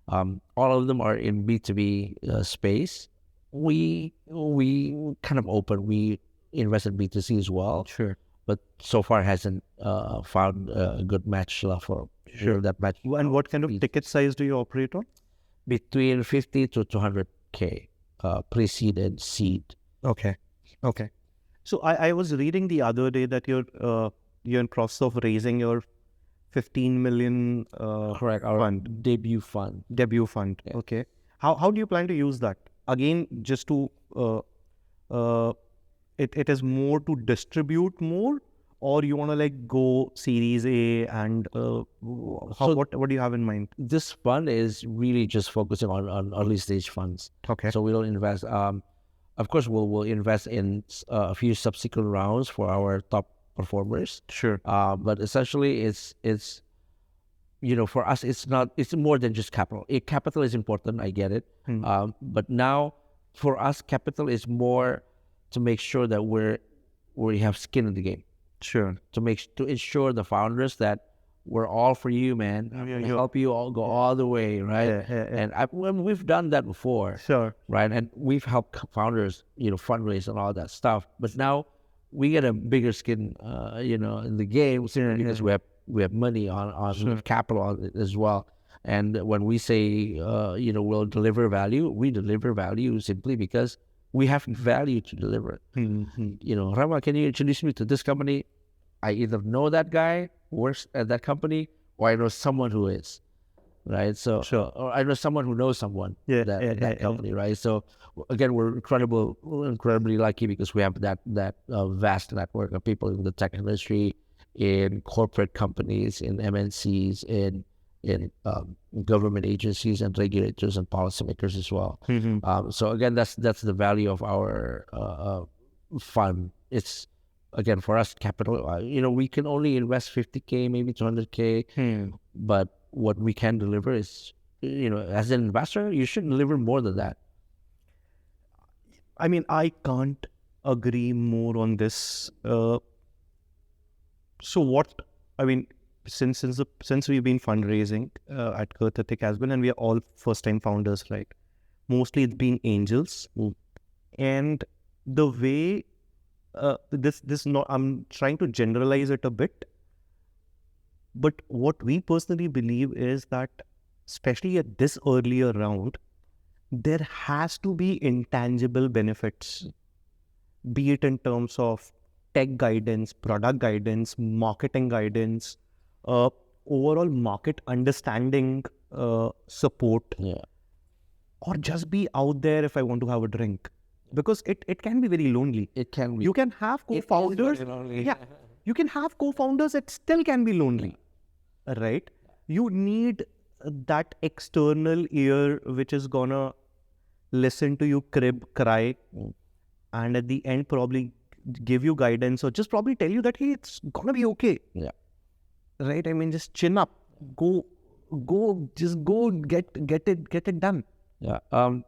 All of them are in B2B space. We kind of open. We invest in B2C as well. Sure. But so far hasn't found a good match for that match. And what kind of ticket size do you operate on? Between 50 to 200K, pre-seed and seed. Okay. So I was reading the other day that you're in process of raising your 15 million correct, our fund. debut fund. Yeah. Okay. How do you plan to use that? Again, just to it is more to distribute more, or you want to like go Series A and what do you have in mind? This fund is really just focusing on early stage funds. Okay. So we don't invest. Of course, we'll invest in a few subsequent rounds for our top performers. Sure. But essentially, it's for us, it's more than just capital. Capital is important. I get it. But now for us, capital is more to make sure that we have skin in the game. Sure. To ensure the founders that we're all for you, man. Help you all go all the way, right? And we've done that before. Sure. Right, and we've helped founders, fundraise and all that stuff. But now we get a bigger skin, in the game because we have money on capital on it as well. And when we say, we'll deliver value, we deliver value simply because we have value to deliver. Rama, can you introduce me to this company? I either know that guy who works at that company, or I know someone who is, right? So, or I know someone who knows someone at that company, right? So, again, we're incredibly lucky because we have that vast network of people in the tech industry, in corporate companies, in MNCs, in government agencies and regulators and policymakers as well. So again, that's the value of our fund. It's, again, for us, capital. We can only invest 50K, maybe 200K, but what we can deliver is, as an investor, you should deliver more than that. I mean, I can't agree more on this. Since we've been fundraising at Ketitik as well, and we are all first-time founders, right? Mostly it's been angels, and the way I'm trying to generalize it a bit, but what we personally believe is that, especially at this earlier round, there has to be intangible benefits, be it in terms of tech guidance, product guidance, marketing guidance, overall market understanding, support, or just be out there if I want to have a drink, because it can be very lonely. It can be. You can have co-founders. You can have co-founders that still can be lonely, right? You need that external ear which is gonna listen to you cry, and at the end probably give you guidance, or just probably tell you that, hey, it's gonna be okay. Right? I mean, just chin up, go, just go get it done. I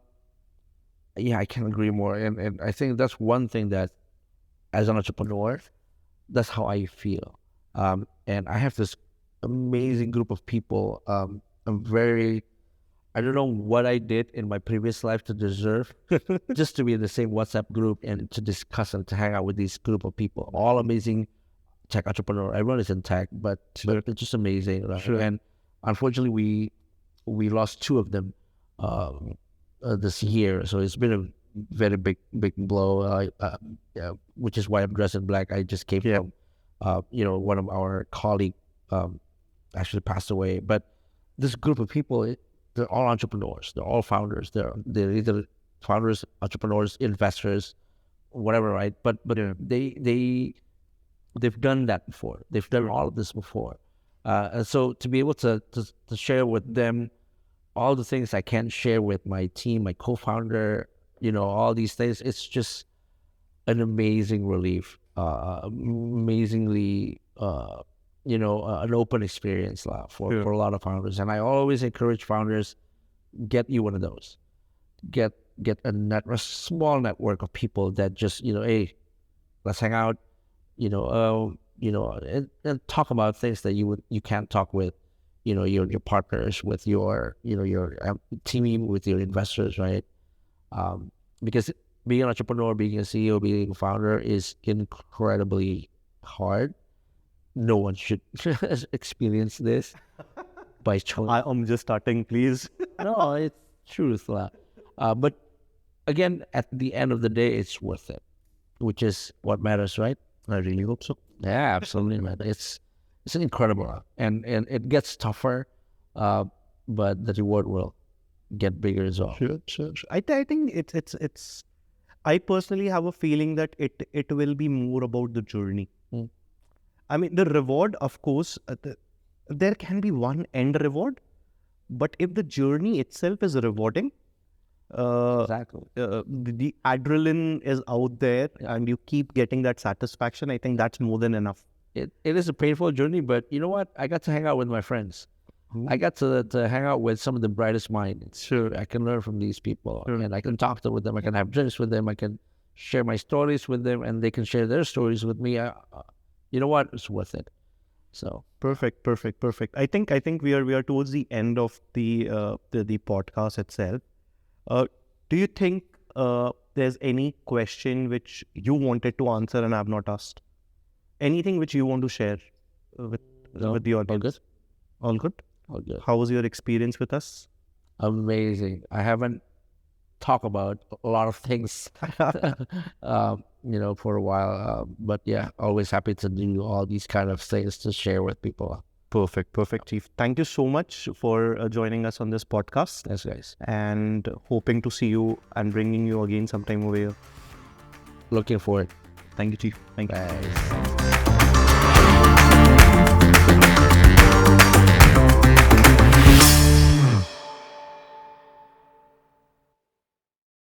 can agree more. And I think that's one thing that, as an entrepreneur, that's how I feel. And I have this amazing group of people. I don't know what I did in my previous life to deserve just to be in the same WhatsApp group and to discuss and to hang out with this group of people. All amazing tech entrepreneur. Everyone is in tech, but it's just amazing, right? And unfortunately, we lost 2 of them this year. So it's been very big blow. Yeah, which is why I'm dressed in black. I just came from, one of our colleague actually passed away. But this group of people, they're all entrepreneurs. They're all founders. They're either founders, entrepreneurs, investors, whatever, right? But they've done that before. They've done all of this before, and so to be able to share with them all the things I can't share with my team, my co-founder, all these things, it's just an amazing relief, amazingly, an open experience for a lot of founders. And I always encourage founders, get you one of those. Get a small network of people that just, hey, let's hang out, and talk about things that you can't talk with, your partners, with your team, with your investors, right? Because being an entrepreneur, being a CEO, being a founder is incredibly hard. No one should experience this by choice. I'm just starting, please. No, it's truth. But again, at the end of the day, it's worth it, which is what matters, right? I really hope so. Yeah, absolutely, man. It's incredible, and it gets tougher, but the reward will get bigger as well. Sure. I think it's. I personally have a feeling that it will be more about the journey. I mean, the reward, of course, there can be one end reward, but if the journey itself is rewarding, Exactly. the adrenaline is out there, and you keep getting that satisfaction. I think that's more than enough. It is a painful journey, but you know what? I got to hang out with my friends. I got to hang out with some of the brightest minds. Sure. I can learn from these people, and I can talk with them. I can have drinks with them. I can share my stories with them, and they can share their stories with me. You know what? It's worth it. So perfect. I think we are towards the end of the podcast itself. Do you think there's any question which you wanted to answer and I have not asked? Anything which you want to share with the audience? All good? All good. How was your experience with us? Amazing. I haven't talked about a lot of things, for a while. But yeah, always happy to do all these kind of things to share with people. Perfect, Chief. Thank you so much for joining us on this podcast. Yes, guys. And hoping to see you and bringing you again sometime over here. Looking forward. Thank you, Chief. Thank you. Bye.